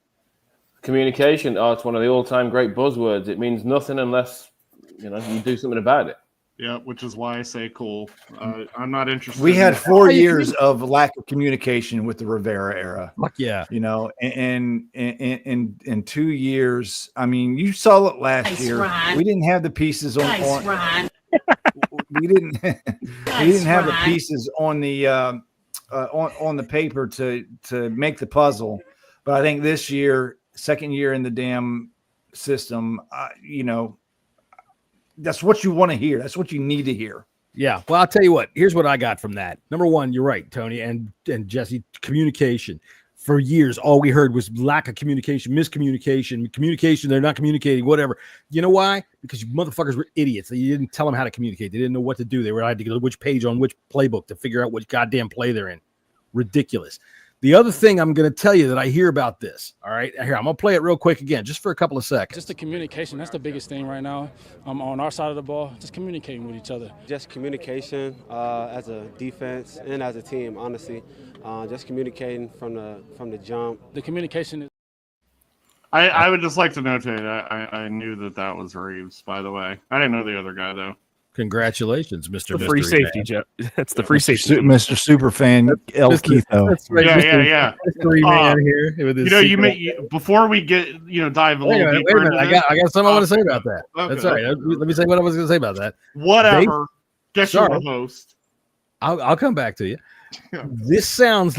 Communication. It's one of the all-time great buzzwords. It means nothing unless, you know, you do something about it. Yeah, which is why I say cool. I'm not interested. We had 4 years of lack of communication with the Rivera era. Fuck yeah. You know, and in 2 years, I mean, you saw it last year. Ryan. We didn't have the pieces on. We didn't have the pieces on the on the paper to make the puzzle. But I think this year, second year in the damn system, you know, that's what you want to hear. That's what you need to hear. Yeah. Well, I'll tell you what. Here's what I got from that. Number one, you're right, Tony and Jesse. Communication. For years, all we heard was lack of communication, miscommunication, communication. They're not communicating, whatever. You know why? Because you motherfuckers were idiots. You didn't tell them how to communicate. They didn't know what to do. They were had to go to which page on which playbook to figure out which goddamn play they're in. ridiculous. The other thing I'm going to tell you that I hear about this, all right, here, I'm going to play it real quick again, just for a couple of seconds. Just the communication, that's the biggest thing right now. On our side of the ball, just communicating with each other. Just communication as a defense and as a team, honestly. Just communicating from the jump. The communication is. I would just like to notate I knew that was Reeves, by the way. I didn't know the other guy, though. Congratulations, Mr. The free Mystery safety, Man. Jeff. That's the free safety. Mr. Superfan El Keitho. That's right, Yeah. Mystery Man here. With his Before we get dive a little deeper wait a minute. into I got something I want to say about that. Okay. That's all right. Let me say what I was going to say about that. whatever. Guess you're the host. I'll come back to you. They sound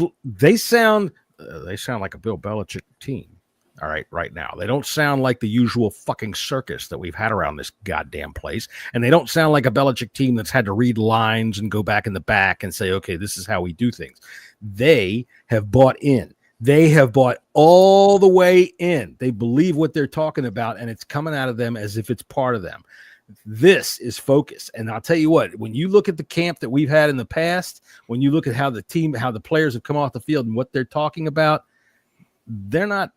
like a Bill Belichick team. All right now. They don't sound like the usual fucking circus that we've had around this goddamn place. And they don't sound like a Belichick team that's had to read lines and go back in the back and say, okay, this is how we do things. They have bought in. They have bought all the way in. They believe what they're talking about, and it's coming out of them as if it's part of them. This is focus. And I'll tell you what, when you look at the camp that we've had in the past, when you look at how the players have come off the field and what they're talking about, they're not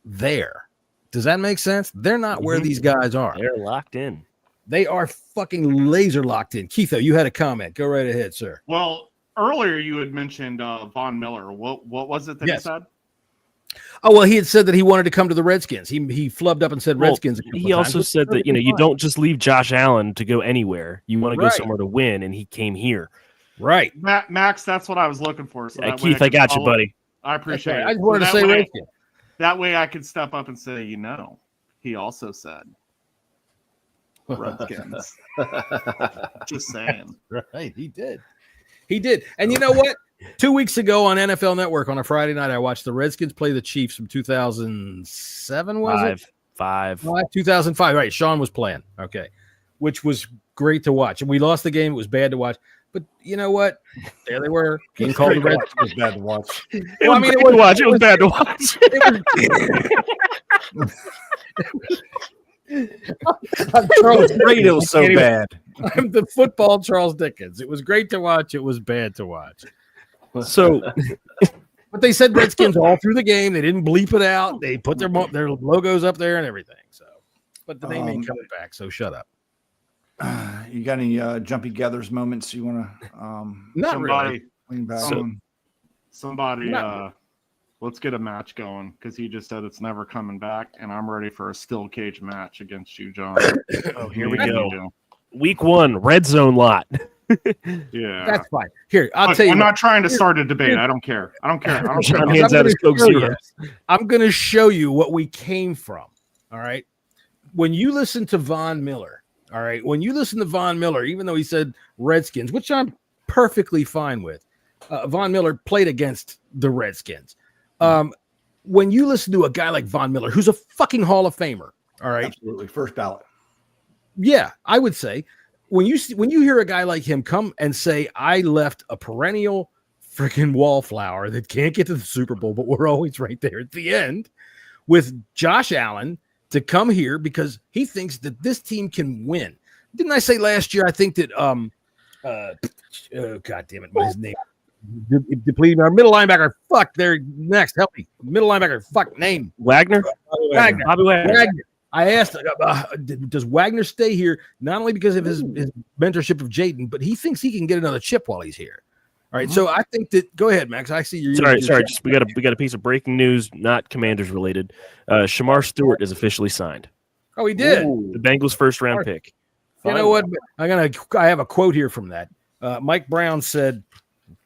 there. Does that make sense? They're not where these guys are. They're locked in. They are fucking laser locked in. Keitho, you had a comment. Go right ahead, sir. Well, earlier you had mentioned Von Miller. What was it that he said? Oh, well, he had said that he wanted to come to the Redskins. He flubbed up and said Redskins. He also said that you don't just leave Josh Allen to go anywhere. You want to go somewhere to win, and he came here. Right, Max. That's what I was looking for. So Keith, I got you, buddy. I appreciate it. I just wanted to say Redskins. That way I could step up and say, he also said Redskins. Just saying. Right, he did. And you know what? 2 weeks ago on NFL Network on a Friday night, I watched the Redskins play the Chiefs from 2007, was it? 2005. Right, Sean was playing. Okay, which was great to watch. And we lost the game. It was bad to watch. But you know what? There they were. King called the Redskins. It was bad to watch. It was bad to watch. Charles It was so bad. I'm the football Charles Dickens. It was great to watch. It was bad to watch. So, but they said Redskins all through the game. They didn't bleep it out. They put their logos up there and everything. So, but the name ain't coming back. So shut up. You got any jumpy gathers moments you want to? Not really. Somebody. Let's get a match going because he just said it's never coming back, and I'm ready for a steel cage match against you, John. Oh, here we go. Week 1, red zone lot. Yeah, that's fine. Here, I'll tell you. I'm not trying to start a debate. I don't care. John hands out his Coke Zero. I'm going to show you what we came from. All right. When you listen to Von Miller, all right, when you listen to Von Miller, even though he said Redskins, which I'm perfectly fine with, Von Miller played against the Redskins. When you listen to a guy like Von Miller, who's a fucking Hall of Famer, all right, absolutely first ballot. Yeah, I would say when you hear a guy like him come and say, "I left a perennial freaking wallflower that can't get to the Super Bowl, but we're always right there at the end," with Josh Allen to come here because he thinks that this team can win. Didn't I say last year? I think that God damn it, what's his name? Depleting our middle linebacker. Fuck, they're next. Help me. Middle linebacker. Fuck, name. Wagner. Bobby Wagner. I asked, does Wagner stay here not only because of his mentorship of Jayden, but he thinks he can get another chip while he's here. All right, so I think that. Go ahead, Max. I see you. Sorry. Just we got a piece of breaking news, not Commanders related. Shamar Stewart is officially signed. Oh, he did. The Bengals' first round pick. You know what? I have a quote here from that. Mike Brown said,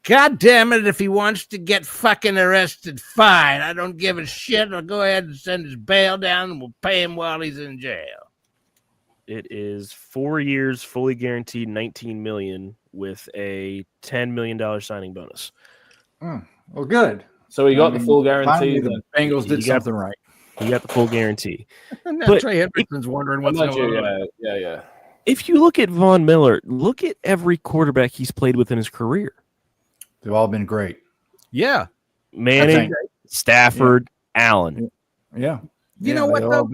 "God damn it, if he wants to get fucking arrested, fine. I don't give a shit. I'll go ahead and send his bail down and we'll pay him while he's in jail." It is 4 years, fully guaranteed, $19 million with a $10 million signing bonus. Well, good. So he got the full guarantee. The Bengals did something right. He got the full guarantee. But Trey Hendrickson's wondering what's going on. Yeah. If you look at Von Miller, look at every quarterback he's played with in his career. They've all been great. Yeah. Manning, Stafford, Allen. Yeah. You know what, though?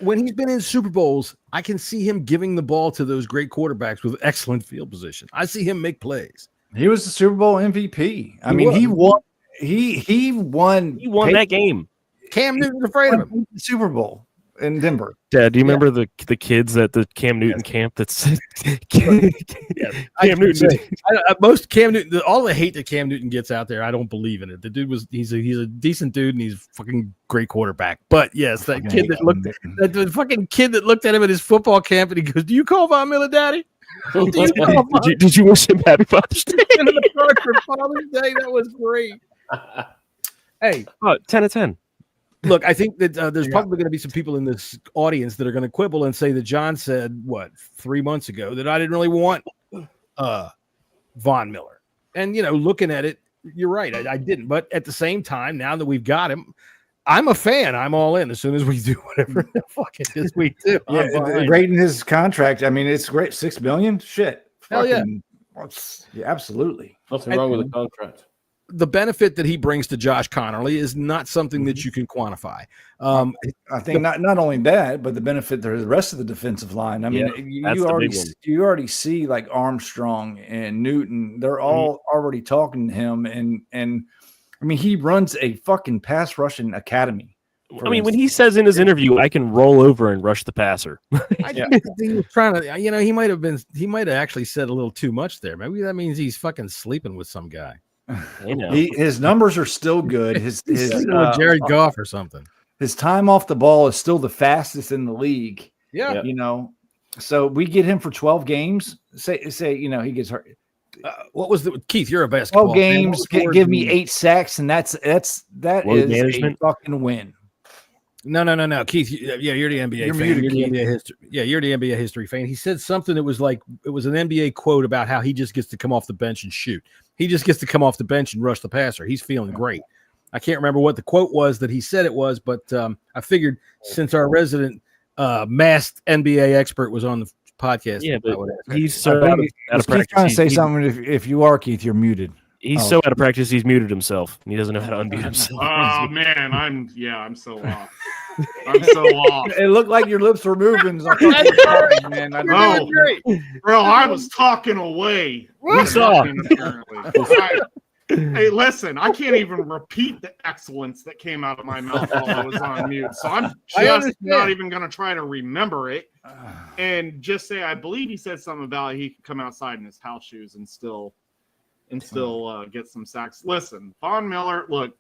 When he's been in Super Bowls, I can see him giving the ball to those great quarterbacks with excellent field position. I see him make plays. He was the Super Bowl MVP. I mean, he won. He won. He won that game. Cam Newton's afraid of him. The Super Bowl in Denver. Dad, do you remember the kids at the Cam Newton camp? That's Cam Newton. Most Cam Newton, all the hate that Cam Newton gets out there, I don't believe in it. The dude he's a decent dude and he's a fucking great quarterback. But yes, that kid the fucking kid that looked at him at his football camp and he goes, "Do you call Von Miller daddy?" Did you wish him happy Father's Day? For Father's Day, that was great. Hey, 10 of 10. Look, I think that there's probably going to be some people in this audience that are going to quibble and say that John said 3 months ago that I didn't really want Von Miller. And looking at it, you're right, I didn't. But at the same time, now that we've got him, I'm a fan. I'm all in as soon as we do whatever the fuck it is we do. Yeah, rating his contract. I mean, it's great. $6 million. Shit. Hell yeah. Absolutely. Nothing wrong with the contract. The benefit that he brings to Josh Connerly is not something that you can quantify. I think not only that, but the benefit to the rest of the defensive line. I mean, you already see like Armstrong and Newton. They're all already talking to him, and I mean, he runs a fucking pass rushing academy. I mean, when he says in his interview, "I can roll over and rush the passer," I think he was trying to. He might have actually said a little too much there. Maybe that means he's fucking sleeping with some guy. His numbers are still good. His Jared Goff or something. His time off the ball is still the fastest in the league. Yeah, So we get him for 12 games. Say he gets hurt. What was the Keith? You're a basketball 12 games. Give me 8 sacks, and that is a fucking win. No, Keith. Yeah, you're the NBA fan. You're the NBA history. Yeah, you're the NBA history fan. He said something that was like it was an NBA quote about how he just gets to come off the bench and shoot. He just gets to come off the bench and rush the passer. He's feeling great. I can't remember what the quote was that he said it was, but I figured since our resident masked NBA expert was on the podcast, but he's so out of practice. Trying to say something. If you are Keith, you're muted. He's so out of practice. He's muted himself. And he doesn't know how to unmute himself. Oh man, I'm so off. I'm so off. It looked like your lips were moving. Man, bro, I was talking away. We saw. Hey, listen, I can't even repeat the excellence that came out of my mouth while I was on mute. So I'm just not even going to try to remember it and just say I believe he said something about he could come outside in his house shoes and still get some sacks. Listen, Von Miller, look,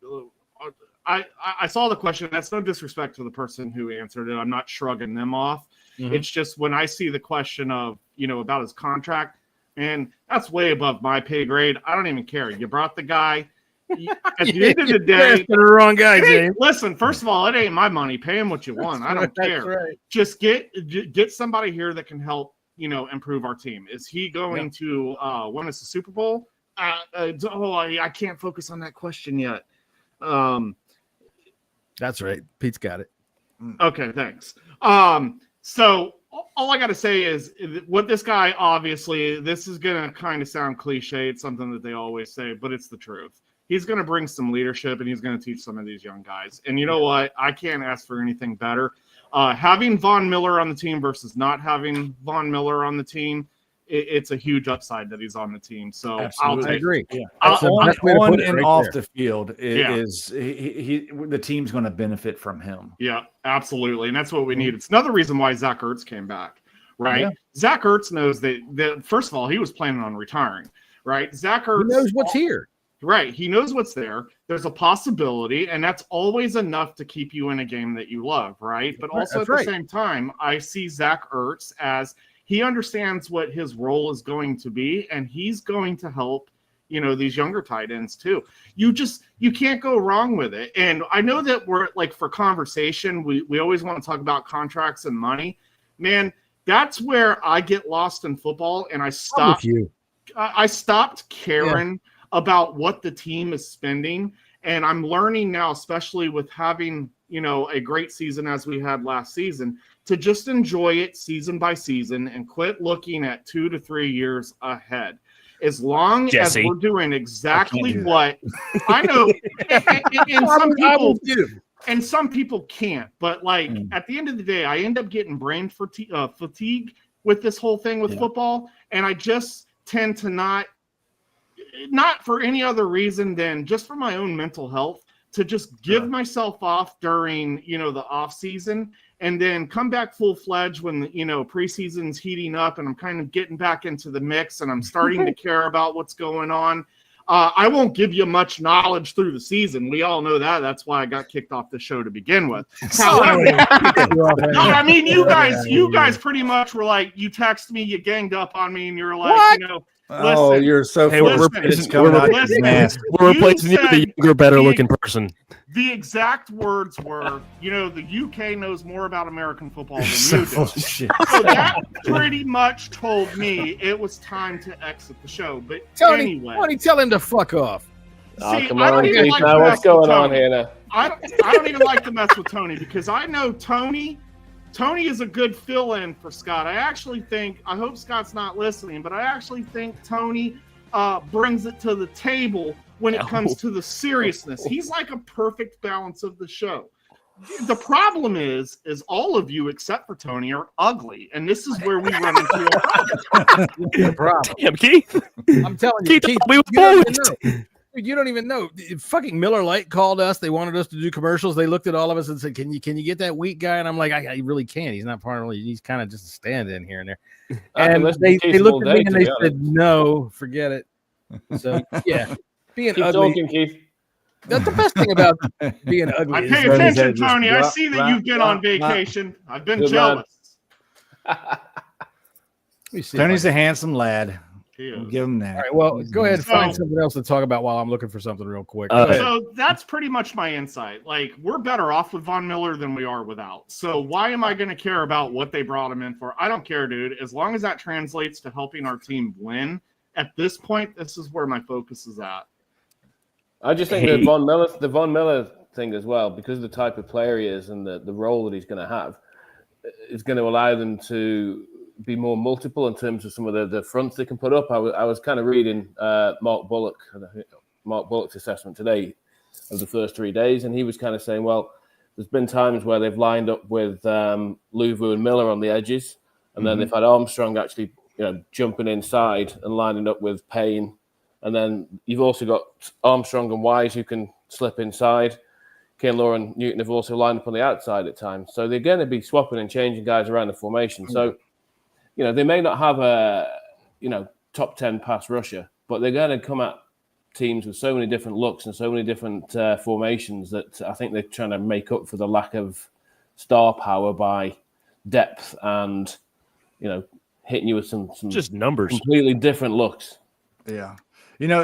I saw the question. That's no disrespect to the person who answered it. I'm not shrugging them off. Mm-hmm. It's just when I see the question of, about his contract, and that's way above my pay grade. I don't even care. You brought the guy. At the end of the day, the wrong guy, James. Listen, first of all, it ain't my money. Pay him what you want. I don't care. Right. Just get somebody here that can help, improve our team. Is he going to win us a Super Bowl? I can't focus on that question yet. That's right. Pete's got it. Okay, thanks. So all I got to say is what this guy, obviously, this is going to kind of sound cliche. It's something that they always say, but it's the truth. He's going to bring some leadership and he's going to teach some of these young guys. And you know what? I can't ask for anything better. Having Von Miller on the team versus not having Von Miller on the team, it's a huge upside that he's on the team. So absolutely. I agree. Yeah. On and off the field is the team's going to benefit from him. Yeah, absolutely. And that's what we need. It's another reason why Zach Ertz came back, right? Yeah. Zach Ertz knows that first of all, he was planning on retiring, right? Zach Ertz knows what's here. Right. He knows what's there. There's a possibility, and that's always enough to keep you in a game that you love, right? But also at the same time, I see Zach Ertz as he understands what his role is going to be, and he's going to help, these younger tight ends too. You can't go wrong with it. And I know that we're like for conversation, we always want to talk about contracts and money. Man, that's where I get lost in football, and I stopped caring about what the team is spending. And I'm learning now, especially with having, a great season as we had last season, to just enjoy it season by season and quit looking at 2 to 3 years ahead. As long as we're doing exactly what I know, and some people can't, but at the end of the day, I end up getting brain fatigue with this whole thing with football. And I just tend to not not for any other reason than just for my own mental health, to just give myself off during, you know, the off season and then come back full fledged when, you know, preseason's heating up and I'm kind of getting back into the mix and I'm starting to care about what's going on. I won't give you much knowledge through the season. We all know that. That's why I got kicked off the show to begin with. However, no, I mean, you guys pretty much were like, you texted me, you ganged up on me, and you're like, What? you know, Oh, listen, you're so Hey, full we're of replacing- spit. Coming we're out your replacing- ass. We're You replacing you with a said younger, better looking person. the exact words were, you know, the UK knows more about American football than So you full do. of shit. So that pretty much told me it was time to exit the show. But Tony, anyway, Tony, tell him to fuck off. see, Come I on, don't even Keith, like now to what's mess with going on Tony. here now? I don't even like to mess with Tony because I know Tony is a good fill-in for Scott. I actually think, I hope Scott's not listening, but I actually think Tony brings it to the table when it comes to the seriousness. He's like a perfect balance of the show. The problem is all of you except for Tony are ugly, and this is where we run into a problem. Damn, Keith. I'm telling you, Keith, Keith, we were you don't even boys. know. Dude, you don't even know. Fucking Miller Lite called us. They wanted us to do commercials. They looked at all of us and said, "Can you get that wheat guy?" And I'm like, "I really can't. He's not part of it. He's kind of just a stand-in here and there." And they looked at me and they said, "No, forget it." So yeah, being Keep ugly. talking, Keith. That's the best thing about being ugly. I is pay that- attention, Tony. I see that you've been on vacation. I've been Good jealous. Let me see if Tony's I- a handsome lad. He is. We'll give him that. All right, well, go ahead and find So- something else to talk about while I'm looking for something real quick. Go Uh, ahead. So that's pretty much my insight. Like, we're better off with Von Miller than we are without. So why am I going to care about what they brought him in for? I don't care, dude. As long as that translates to helping our team win, at this point, this is where my focus is at. I just think the Von Miller thing as well, because of the type of player he is and the role that he's going to have, is going to allow them to be more multiple in terms of some of the fronts they can put up. I was kind of reading Mark Bullock's assessment today of the first 3 days, and he was kind of saying, well, there's been times where they've lined up with Louvu and Miller on the edges, and then they've had Armstrong actually, you know, jumping inside and lining up with Payne. And then you've also got Armstrong and Wise who can slip inside. Kinlaw and Newton have also lined up on the outside at times. So they're going to be swapping and changing guys around the formation. So, you know, they may not have a, you know, top 10 pass rusher, but they're going to come at teams with so many different looks and so many different formations that I think they're trying to make up for the lack of star power by depth and, you know, hitting you with some Just numbers. completely different looks. Yeah. You know,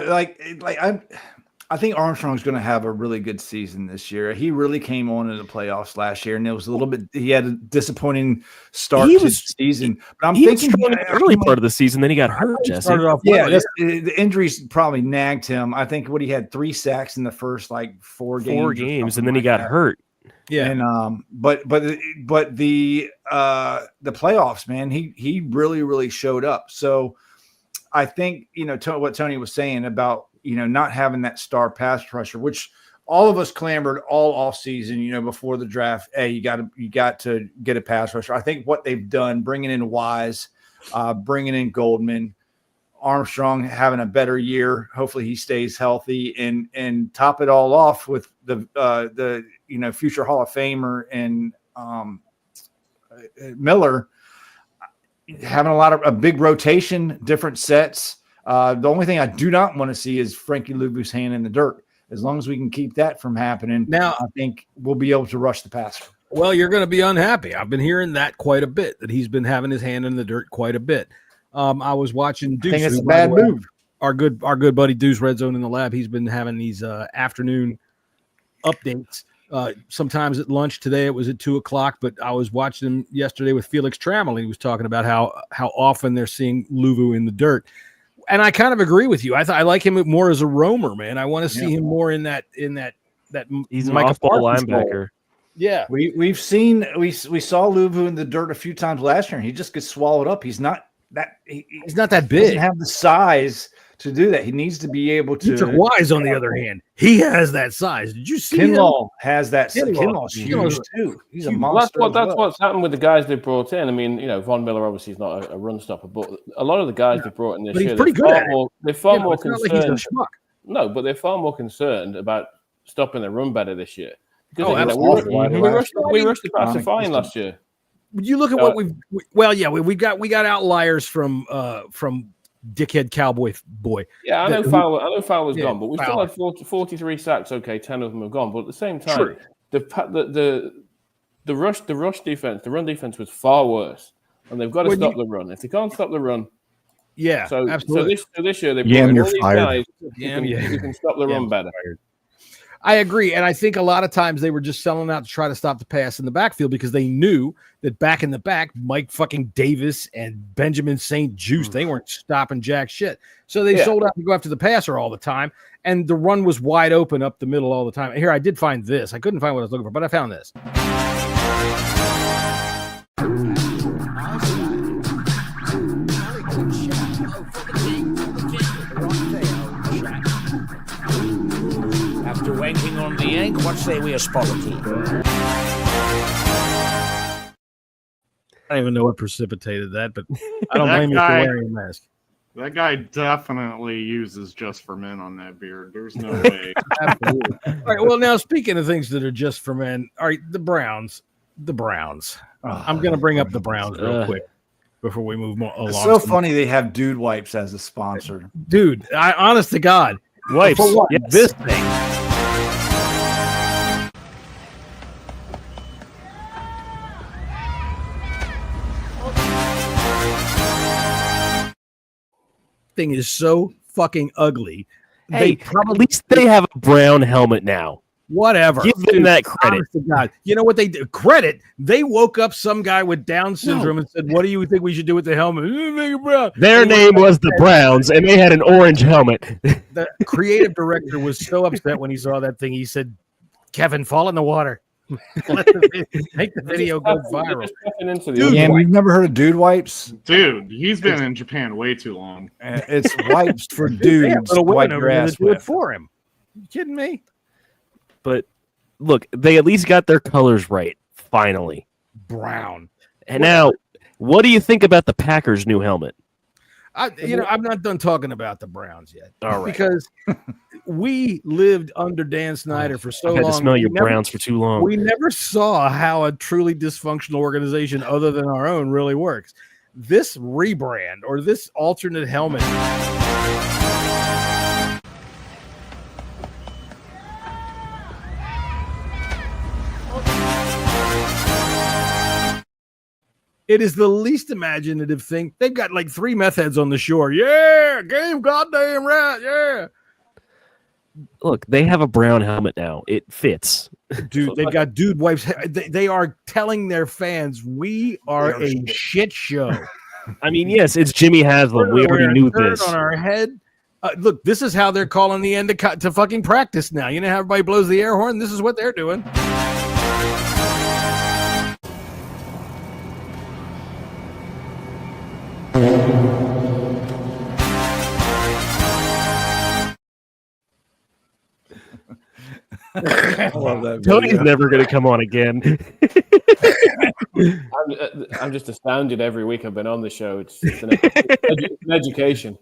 I think Armstrong's going to have a really good season this year. He really came on in the playoffs last year, and it was a little bit. He had a disappointing start to the season. But I'm He was thinking strong in the early part of the season, then he got hurt, He Jesse. started off yeah, well, the injuries probably nagged him. I think he had 3 sacks in the first like 4 games. Four or games, something and then he like got that. hurt. yeah. And but the playoffs, man, he really showed up. So I think, you know, what Tony was saying about, you know, not having that star pass rusher, which all of us clamored all off season, you know, before the draft. Hey, you got to get a pass rusher. I think what they've done, bringing in Wise, bringing in Goldman, Armstrong having a better year. Hopefully he stays healthy, and top it all off with the you know, future Hall of Famer and Miller having a big rotation, different sets. The only thing I do not want to see is Frankie Luvu's hand in the dirt. As long as we can keep that from happening, Now, I think we'll be able to rush the passer. well, you're going to be unhappy. I've been hearing that quite a bit, that he's been having his hand in the dirt quite a bit. I was watching Deuce. I think it's who, a by the bad way, move. Our good buddy Deuce Red Zone in the lab. He's been having these afternoon updates. Sometimes at lunch. Today it was at 2:00, but I was watching him yesterday with Felix Trammell. He was talking about how often they're seeing Luvu in the dirt. And I kind of agree with you. I like him more as a roamer, man. I want to see him more in that He's an Micah off-ball Parsons role. linebacker. Yeah. We saw Luvu in the dirt a few times last year, and he just gets swallowed up. He's not that He's not that doesn't big. have the size to do that. He needs to be able to. Dietrich Wise, on the other hand, he has that size. Did you see Kinlaw has that. Kinlaw's huge too. He's a Well, monster. that's what's happened with the guys they brought in. I mean, Von Miller obviously is not a run stopper, but a lot of the guys they brought in this But he's year, pretty good at it. they're far more it's not like he's a concerned. schmuck. No, but they're far more concerned about stopping the run better this year. Oh, Because absolutely. we rushed the passer fine last year. You look at what we got outliers from dickhead cowboy boy. Yeah, I know Fowler's gone, but we still Fowler. had 43 sacks. Okay, 10 of them have gone, but at the same time, the rush defense, the run defense was far worse, and they've got to stop the run. If they can't stop the run, absolutely. So this year they brought in all these guys who you can stop the run better. I agree, and I think a lot of times they were just selling out to try to stop the pass in the backfield because they knew that back in the back, Mike fucking Davis and Benjamin St. Juste, they weren't stopping jack shit. So they sold out to go after the passer all the time, and the run was wide open up the middle all the time. And here, I did find this. I couldn't find what I was looking for, but I found this. After wanking on the yank, what say we apology? I don't even know what precipitated that, but I don't blame you for wearing a mask. That guy definitely uses Just for Men on that beard. There's no way. Absolutely. All right. Well, now speaking of things that are just for men, all right, the Browns. I'm going to bring up the Browns real quick before we move more along. It's so funny they have Dude Wipes as a sponsor. Dude, honest to God, Wipes. Yes. This thing. Thing is so fucking ugly. Hey, at least they have a brown helmet now. Whatever. Give them that credit. God. You know what they did? Credit. They woke up some guy with Down syndrome and said, "What do you think we should do with the helmet?" Their name was the Browns, and they had an orange helmet. The creative director was so upset when he saw that thing. He said, "Kevin, fall in the water. Make the video go viral." Dude, you've never heard of Dude Wipes? Dude, he's been in Japan way too long. It's wipes for dudes. Little Wipe women your over there ass that do it with. for him. You kidding me? But look, they at least got their colors right, finally. Brown. And now, what do you think about the Packers' new helmet? I'm not done talking about the Browns yet. All right. Because we lived under Dan Snyder for so I've had long. to smell your Browns for too long. We never saw how a truly dysfunctional organization other than our own really works. This rebrand or this alternate helmet. It is the least imaginative thing. They've got like 3 meth heads on the shore. Yeah, game goddamn right. Yeah. Look, they have a brown helmet now. It fits. Dude, they've got Dude Wipes. They are telling their fans, we are a shit show. I mean, yes, it's Jimmy Haslam. We already knew this. On our head. Look, this is how they're calling the end to fucking practice now. You know how everybody blows the air horn? This is what they're doing. I love that Tony's video. never going to come on again. I'm just astounded every week I've been on the show. It's an education.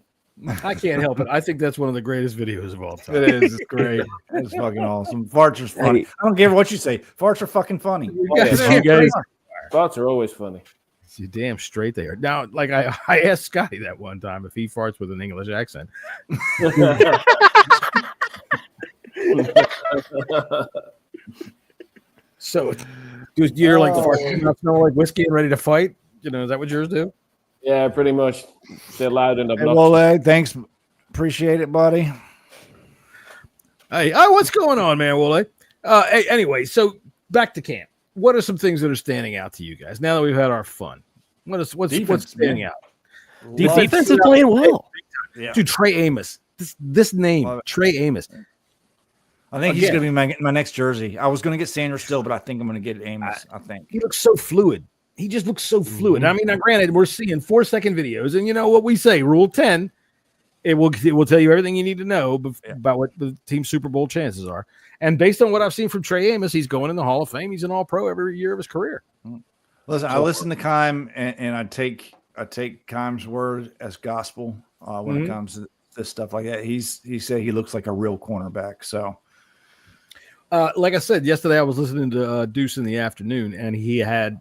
I can't help it. I think that's one of the greatest videos of all time. It is. It's great. It's fucking awesome. Farts are funny. Hey. I don't care what you say. Farts are fucking funny. You guys, Thoughts are always funny. You damn straight they are. Now, like I asked Scotty that one time if he farts with an English accent. So, dude, you're like not smell like whiskey and ready to fight. You know, is that what yours do? Yeah, pretty much. They're loud and obnoxious. Well, thanks. Appreciate it, buddy. Hey, what's going on, man, Wooly? Hey, anyway, so back to camp. What are some things that are standing out to you guys now that we've had our fun? What's standing out? defense is playing well. Yeah. Dude, Trey Amos. This name, Trey Amos. I think he's going to be my next jersey. I was going to get Sanders still, but I think I'm going to get Amos. I think he looks so fluid. He just looks so fluid. I mean, now, granted, we're seeing 4-second videos, and you know what we say, Rule 10. It will tell you everything you need to know about what the team's Super Bowl chances are. And based on what I've seen from Trey Amos, he's going in the Hall of Fame. He's an All-Pro every year of his career. Listen, I listen to Keim, and I take Keim's word as gospel when it comes to this stuff like that. He said he looks like a real cornerback. So, like I said yesterday, I was listening to Deuce in the afternoon, and he had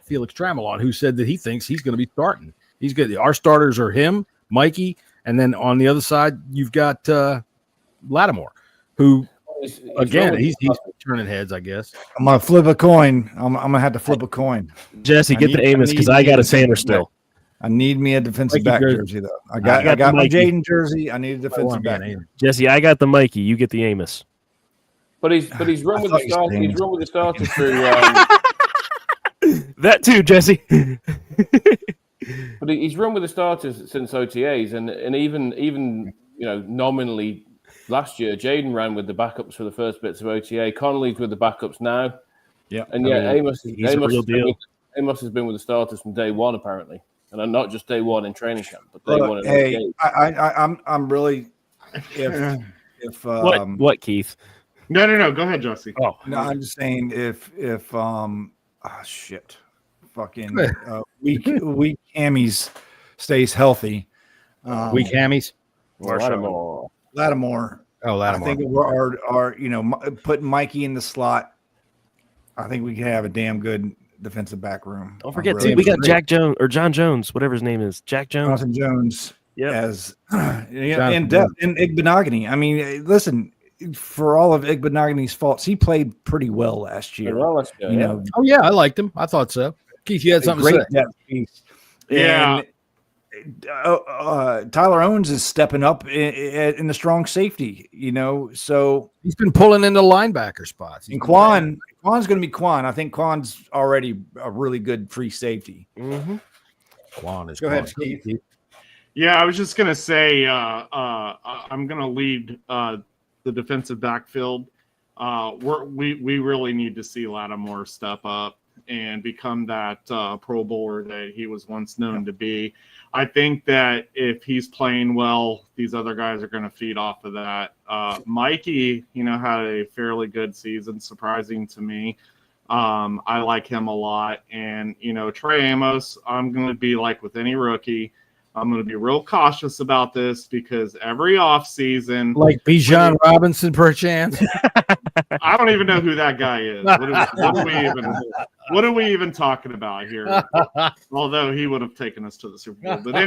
Felix Trammell on, who said that he thinks he's going to be starting. He's good. Our starters are him, Mikey, and then on the other side you've got Lattimore, who again he's turning heads. I guess I'm gonna flip a coin. I'm gonna have to flip a coin. Jesse, get the Amos because I got a Sanders still. I need me a defensive back jersey though. I got my Jaden jersey. I need a defensive back. Jesse, I got the Mikey. You get the Amos. But he's run with the start. He's run with the starters through. That too, Jesse. But he's run with the starters since OTAs, and even nominally last year, Jaden ran with the backups for the first bits of OTA. Connolly's with the backups now. Yeah, and Amos has been with the starters from day one apparently, and not just day one in training camp, but day one. Hey, I'm really if what Keith? No. Go ahead, Jesse. Oh no, I'm just saying if fucking weak hammies stays healthy. Weak hammies. Lattimore. Oh, Lattimore. I think we're putting Mikey in the slot. I think we can have a damn good defensive back room. Don't forget too, we got Jack Jones or John Jones, whatever his name is. Jack Jones. Jonathan Jones. As in depth in Igbenogany. I mean, listen. For all of Igbenogany's faults, he played pretty well last year. Oh yeah, I liked him. I thought so. Keith, you had something to say. Depth piece. Yeah. And, Tyler Owens is stepping up in the strong safety, so he's been pulling into linebacker spots. And Quan's going to be Quan. I think Quan's already a really good free safety. Mm-hmm. Quan is. Go ahead, Keith. Yeah, I was just going to say I'm going to lead the defensive backfield. We really need to see Lattimore step up and become that Pro Bowler that he was once known to be. I think that if he's playing well, these other guys are going to feed off of that. Mikey, had a fairly good season, surprising to me. I like him a lot. And, Trey Amos, I'm going to be like with any rookie. I'm going to be real cautious about this because every offseason... Like Bijan Robinson, perchance? I don't even know who that guy is. What are we even talking about here? Although he would have taken us to the Super Bowl. But I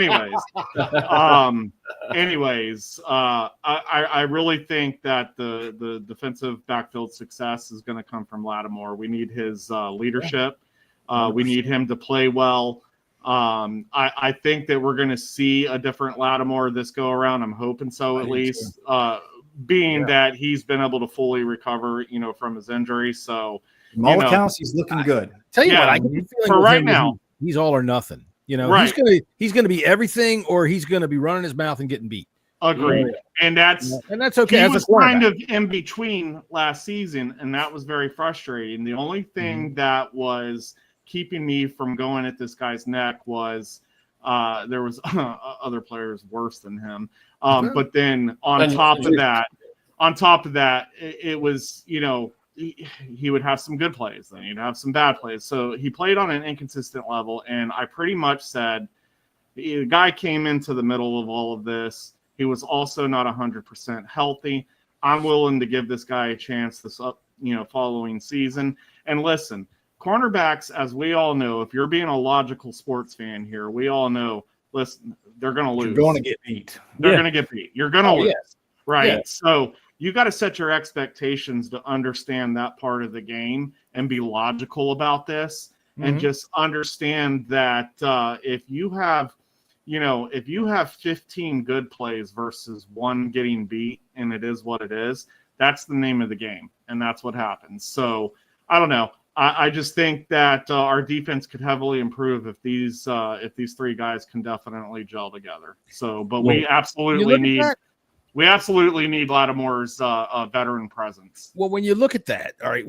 really think that the defensive backfield success is going to come from Lattimore. We need his leadership. We need him to play well. I think that we're going to see a different Lattimore this go around. I'm hoping so, at least, that he's been able to fully recover, from his injury. So, from all accounts, he's looking good. Tell you what, I get the feeling for right now, he's all or nothing. Right. He's gonna be everything, or he's gonna be running his mouth and getting beat. Agreed, and that's okay. He was kind of in between last season, and that was very frustrating. The only thing that was keeping me from going at this guy's neck was there was other players worse than him. But then on top of that, it was, he would have some good plays, then he'd have some bad plays. So he played on an inconsistent level. And I pretty much said the guy came into the middle of all of this. He was also not 100% healthy. I'm willing to give this guy a chance this following season. And listen, cornerbacks, as we all know, if you're being a logical sports fan here, we all know, listen, they're going to lose. You're going to get beat. They're going to get beat. You're going to lose. Yes. Right. Yes. So you got to set your expectations to understand that part of the game and be logical about this and just understand that if you have 15 good plays versus one getting beat, and it is what it is, that's the name of the game. And that's what happens. So I don't know. I just think that our defense could heavily improve if these three guys can definitely gel together. So, but we absolutely need Lattimore's veteran presence. Well, when you look at that, all right,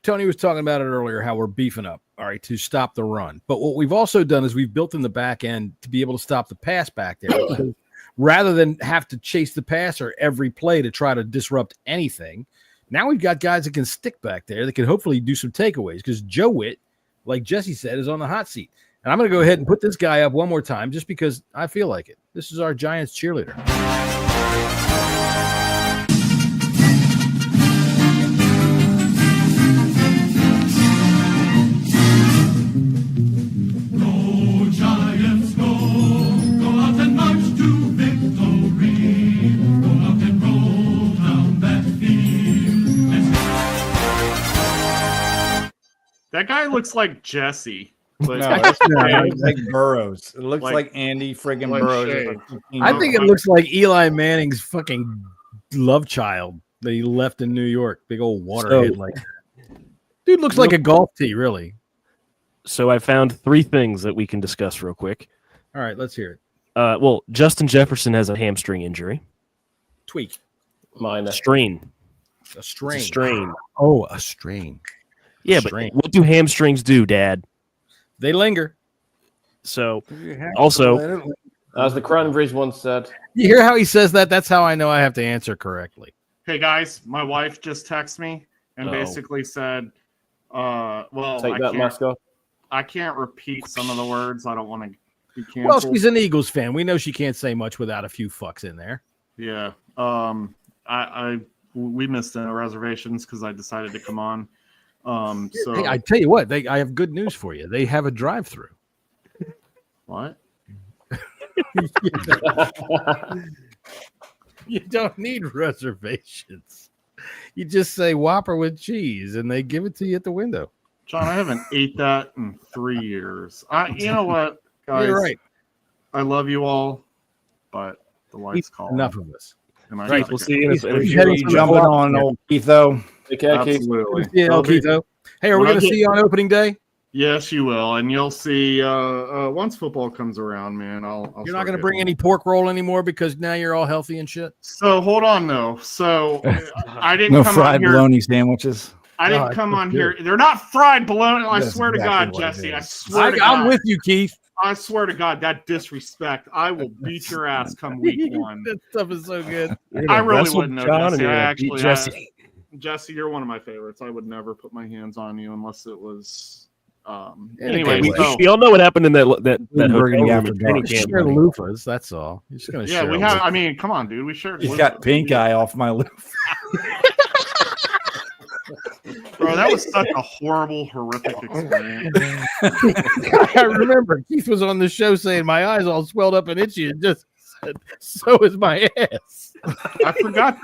Tony was talking about it earlier, how we're beefing up, all right, to stop the run. But what we've also done is we've built in the back end to be able to stop the pass back there. rather than have to chase the passer every play to try to disrupt anything. Now we've got guys that can stick back there that can hopefully do some takeaways because Joe Witt, like Jesse said, is on the hot seat. And I'm going to go ahead and put this guy up one more time just because I feel like it. This is our Giants cheerleader. Go Giants, go! Go out and march to victory. Go out and roll down that field. That guy looks like Jesse. But No, it's not. It looks like Burrows. It looks like Andy friggin' like Burrows. Shane. I think it looks like Eli Manning's fucking love child that he left in New York. Big old waterhead like that. Dude looks like a golf tee, really. So I found 3 things that we can discuss real quick. All right, let's hear it. Well, Justin Jefferson has a hamstring injury. Tweak. Minor. Strain. A strain. Strain. Oh, a strain. Yeah, Strain. but what do hamstrings do, Dad? They linger. So, also, as the Cranberries once said. You hear how he says that? That's how I know I have to answer correctly. Hey guys, my wife just texted me and basically said, well, Take that mask off. I can't repeat some of the words. I don't want to be canceled. Well, she's an Eagles fan. We know she can't say much without a few fucks in there. Yeah. We missed the reservations because I decided to come on. So Hey, I tell you what, I have good news for you. They have a drive-through. What? You don't need reservations. You just say Whopper with cheese, and they give it to you at the window. John, I haven't ate that in 3 years. You know what, guys? You're right. I love you all, but the wife's calling. Enough of us. Right, we'll see you in a He's few. jumping on old Keitho. Take care, Keith. Absolutely. Yeah, Keitho. Hey, are we When I going to get- see you on opening day? Yes, you will, and you'll see once football comes around, man. I'll You're not start going to bring getting- any pork roll anymore because now you're all healthy and shit. So hold on, though. So I didn't No come fried on here. bologna sandwiches. I didn't No, come it's on good. here. They're not fried bologna. I That's swear to exactly God, what it Jesse. I is. swear to I'm God. with you, Keith. I swear to God, that disrespect. I will beat your ass come week 1. That stuff is so good. I really wouldn't know, Jesse. I actually, Jesse. Jesse, you're one of my favorites. I would never put my hands on you unless it was. Anyway, Anyway, we all know what happened in that hotel Burgundy room after at training dark. camp. Share loofahs, that's all. You're just going to yeah, share. we a have. loofah. I mean, come on, dude. We shared. He's got pink eye off my lip. Bro, that was such a horrible, horrific experience. I remember Keith was on the show saying my eyes all swelled up and itchy and just said, so is my ass. I forgot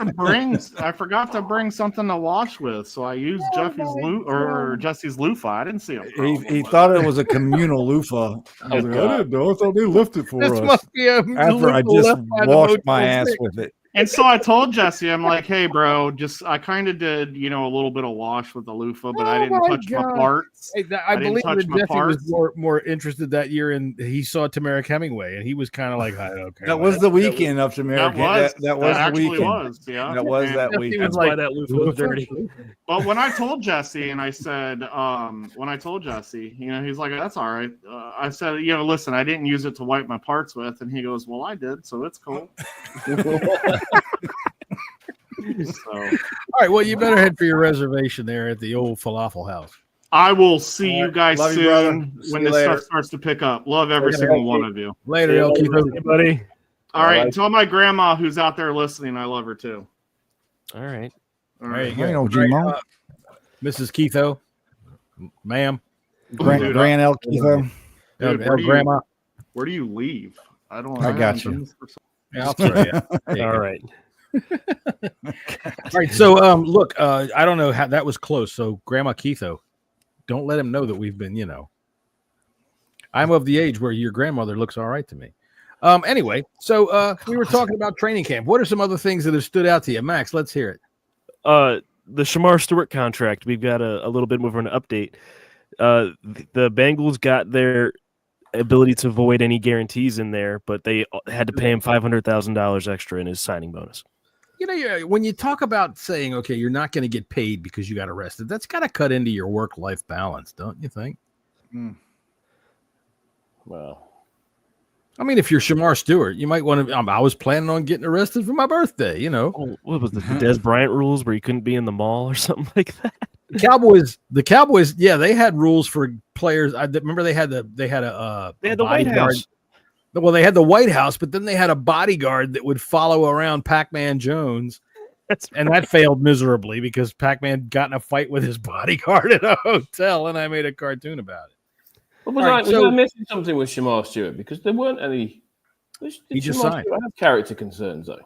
to bring something to wash with, so I used Jesse's loofah. I didn't see him. He thought it was a communal loofah. I was like, I didn't know. I thought they lifted for This us. must be a After I loofah just left by the washed my Motel ass 6. with it. And so I told Jesse, I'm like, hey, bro, I kind of did, a little bit of wash with the loofah, but I didn't touch my parts. Hey, I didn't believe touch that my Jesse was parts. more interested that year in he saw Tamara Hemingway and he was kind of like, I don't care. That was the weekend of America. That was the actually weekend. was, yeah. That was And- that Jesse weekend. was That's why like, that loofah was dirty. But when I told Jesse and I said, he's like, that's all right. I said, listen, I didn't use it to wipe my parts with. And he goes, well, I did. So it's cool. So all right, well, you better head for your reservation there at the old falafel house. I will see you guys Love you, soon brother. See when you this later. stuff starts to pick up. Love every single one of you. Later, y'all. Keep it. Everybody. All right. And tell my grandma who's out there listening, I love her too. All right. All There you right. go. I know, Right, G-Mo. Mrs. Keitho, ma'am, Dude, Grand El Keitho. Dude, El Grandma. Where do you leave? I I got you. Yeah, I'll throw you. There you All go. right. All right. So, look, I don't know how that was close. So, Grandma Keitho, don't let him know that we've been, I'm of the age where your grandmother looks all right to me. Anyway, so we were talking about training camp. What are some other things that have stood out to you, Max? Let's hear it. The Shamar Stewart contract. We've got a little bit more of an update. The Bengals got their ability to void any guarantees in there, but they had to pay him $500,000 extra in his signing bonus. When you talk about saying, okay, you're not going to get paid because you got arrested, that's got to cut into your work-life balance, don't you think? Well, I mean, if you're Shamar Stewart, you might want to. I was planning on getting arrested for my birthday. You know, what was the Des Bryant rules where you couldn't be in the mall or something like that? The Cowboys, yeah, they had rules for players. I remember they had the White House. Well, they had the White House, but then they had a bodyguard that would follow around Pac-Man Jones. That failed miserably because Pac-Man got in a fight with his bodyguard at a hotel, and I made a cartoon about it. Was I missing something with Shamar Stewart? Because there weren't any. He just Shamar signed. Stewart have character concerns, though.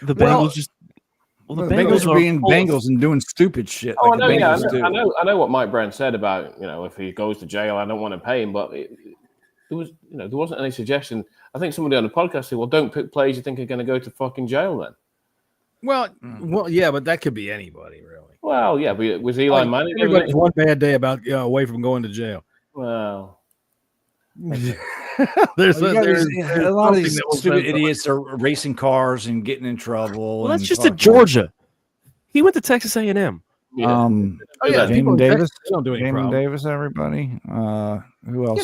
The Bengals the Bengals are being Bengals and doing stupid shit. Oh, I know. I know what Mike Brown said about if he goes to jail, I don't want to pay him. But there wasn't any suggestion. I think somebody on the podcast said, "Well, don't pick players you think are going to go to fucking jail then." Well, yeah, but that could be anybody, really. Well, yeah, but was Eli Manning? Everybody's one bad day away from going to jail. Well, there's a lot of these stupid idiots are racing cars and getting in trouble. Well, that's just at Georgia. He went to Texas A&M. Yeah. Damon Davis. Damon Davis, everybody. Who else?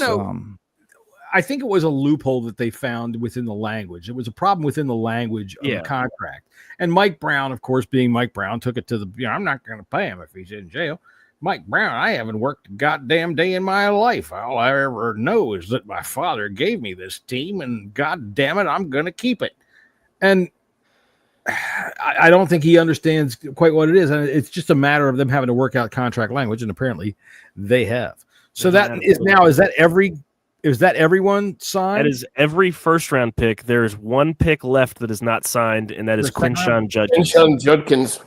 I think it was a loophole that they found within the language. It was a problem within the language of the contract. And Mike Brown, of course, being Mike Brown, took it to I'm not going to pay him if he's in jail. Mike Brown, I haven't worked a goddamn day in my life. All I ever know is that my father gave me this team, and god damn it, I'm going to keep it. And I don't think he understands quite what it is. And it's just a matter of them having to work out contract language, and apparently they have. So is that everyone signed? That is every first-round pick. There's one pick left that is not signed, and that is Quinshawn Judkins. Quinshawn Judkins.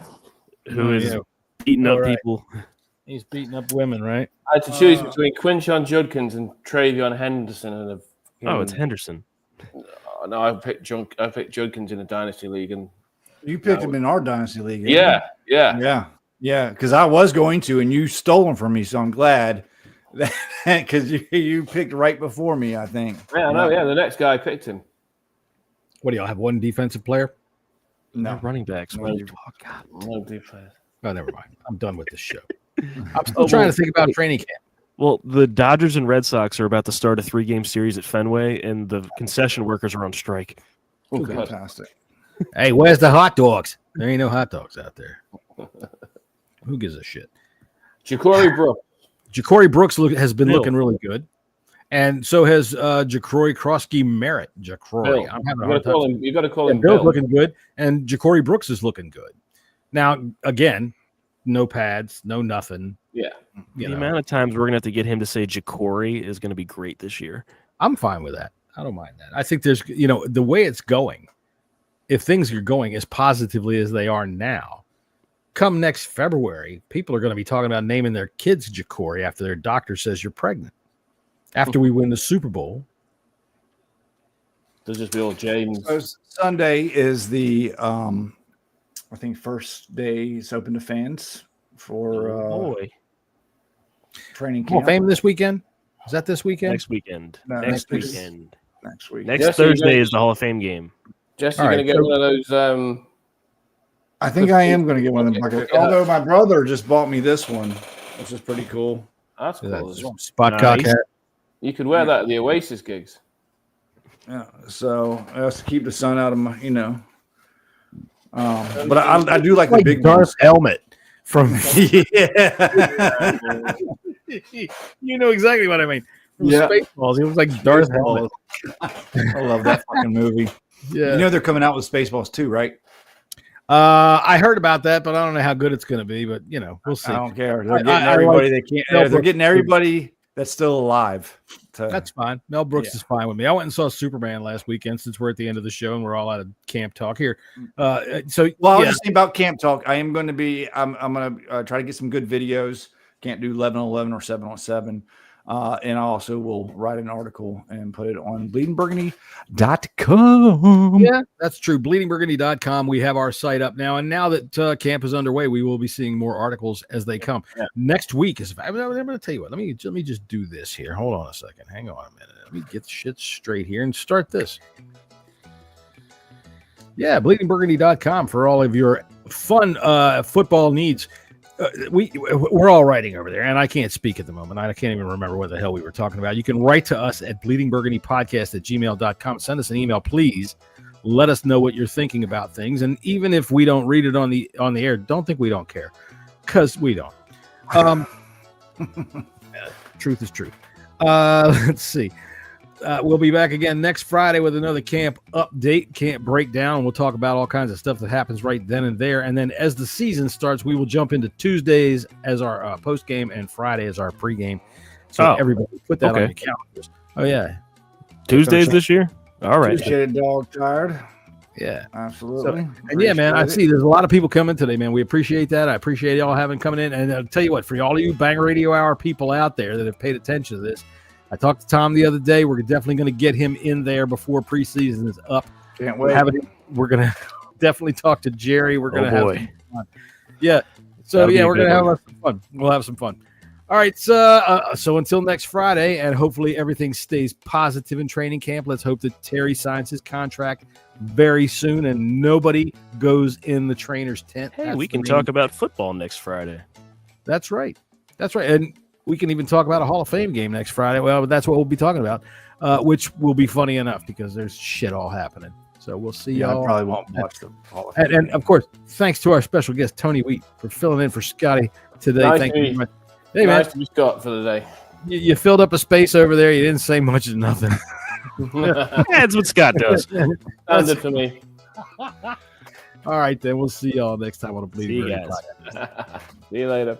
Who is beating up people. He's beating up women, right? I had to choose between Quinshawn Judkins and Travion Henderson. It's Henderson. No, I picked Judkins in a dynasty league, and you picked him in our dynasty league. Yeah. Because I was going to, and you stole him from me, so I'm glad. Because you picked right before me, I think. Yeah, I know. Yeah, the next guy picked him. What do y'all have? One defensive player? No running backs. No defense. Oh, never mind. I'm done with this show. I'm still trying to think about training camp. Well, the Dodgers and Red Sox are about to start a 3-game series at Fenway, and the concession workers are on strike. Oh, fantastic. Hey, where's the hot dogs? There ain't no hot dogs out there. Who gives a shit? Ja'Cory Brooks. Ja'Cory Brooks has been looking really good. And so has Ja'Cory Krosky Merritt. Ja'Cory. I'm having a hard time. You got to call him Bill's Bill. looking good, and Ja'Cory Brooks is looking good. Now, again, no pads, no nothing. Yeah. The amount of times we're going to have to get him to say Ja'Cory is going to be great this year. I'm fine with that. I don't mind that. I think there's, the way it's going, if things are going as positively as they are now, come next February, people are going to be talking about naming their kids Ja'Cory after their doctor says you're pregnant. After we win the Super Bowl. There's just Bill James. So Sunday is the, I think, first day it's open to fans for training camp. Fame this weekend? Is that this weekend? Next weekend. No, next weekend. Next week. Next Thursday is the Hall of Fame game. Jesse, you're going to get one of those. I think I am going to get one of them. Although my brother just bought me this one, which is pretty cool. That's cool. Spot cock hat. You could wear that at the Oasis gigs. Yeah. So that's to keep the sun out of my, but I do like the big Darth helmet from. You know exactly what I mean. From Spaceballs. He was like Darth helmet. I love that fucking movie. Yeah. They're coming out with Spaceballs too, right? I heard about that, but I don't know how good it's going to be. But we'll see. I don't care. They're getting everybody they can't. They're getting everybody that's still alive. That's fine. Mel Brooks is fine with me. I went and saw Superman last weekend since we're at the end of the show and we're all out of camp talk here. I was just thinking about camp talk. I am going to be. I'm going to try to get some good videos. Can't do 11-on-11 or 7-on-7. And I also will write an article and put it on bleedingburgundy.com. Yeah, that's true. Bleedingburgundy.com. We have our site up now. And now that camp is underway, we will be seeing more articles as they come. Yeah. Next week is, I'm going to tell you what, let me just do this here. Hold on a second. Hang on a minute. Let me get shit straight here and start this. Yeah, bleedingburgundy.com for all of your fun football needs. we're all writing over there, and I can't speak at the moment. I can't even remember what the hell we were talking about. You can write to us at bleedingburgundypodcast@gmail.com. Send us an email, please. Let us know what you're thinking about things, and even if we don't read it on the air, don't think we don't care, because we don't. Truth is truth. Let's see. We'll be back again next Friday with another camp update, camp breakdown. We'll talk about all kinds of stuff that happens right then and there. And then as the season starts, we will jump into Tuesdays as our post game and Friday as our pregame. So everybody put that on your calendars. Oh, yeah. Tuesdays this year? All right. Appreciate it, dog tired. Yeah, absolutely. So, and yeah, man, I see there's a lot of people coming today, man. We appreciate that. I appreciate y'all coming in. And I'll tell you what, for all of you Banger Radio Hour people out there that have paid attention to this, I talked to Tom the other day. We're definitely going to get him in there before preseason is up. Can't wait. We're going to definitely talk to Jerry. We're going to have some fun. Yeah. So, we're going to have some fun. We'll have some fun. All right. So until next Friday, and hopefully everything stays positive in training camp. Let's hope that Terry signs his contract very soon and nobody goes in the trainer's tent. Hey, we can talk about football next Friday. That's right. And we can even talk about a Hall of Fame game next Friday. Well, that's what we'll be talking about, which will be funny enough because there's shit all happening. So we'll see y'all. I probably won't watch the Hall of Fame. And of course, thanks to our special guest, Tony Wheat, for filling in for Scotty today. Thank you very much. Hey, man. Nice to be Scott for the day. You filled up a space over there. You didn't say much of nothing. That's what Scott does. Standard for me. All right, then. We'll see y'all next time on a Bleeding Burgundy podcast. See you later.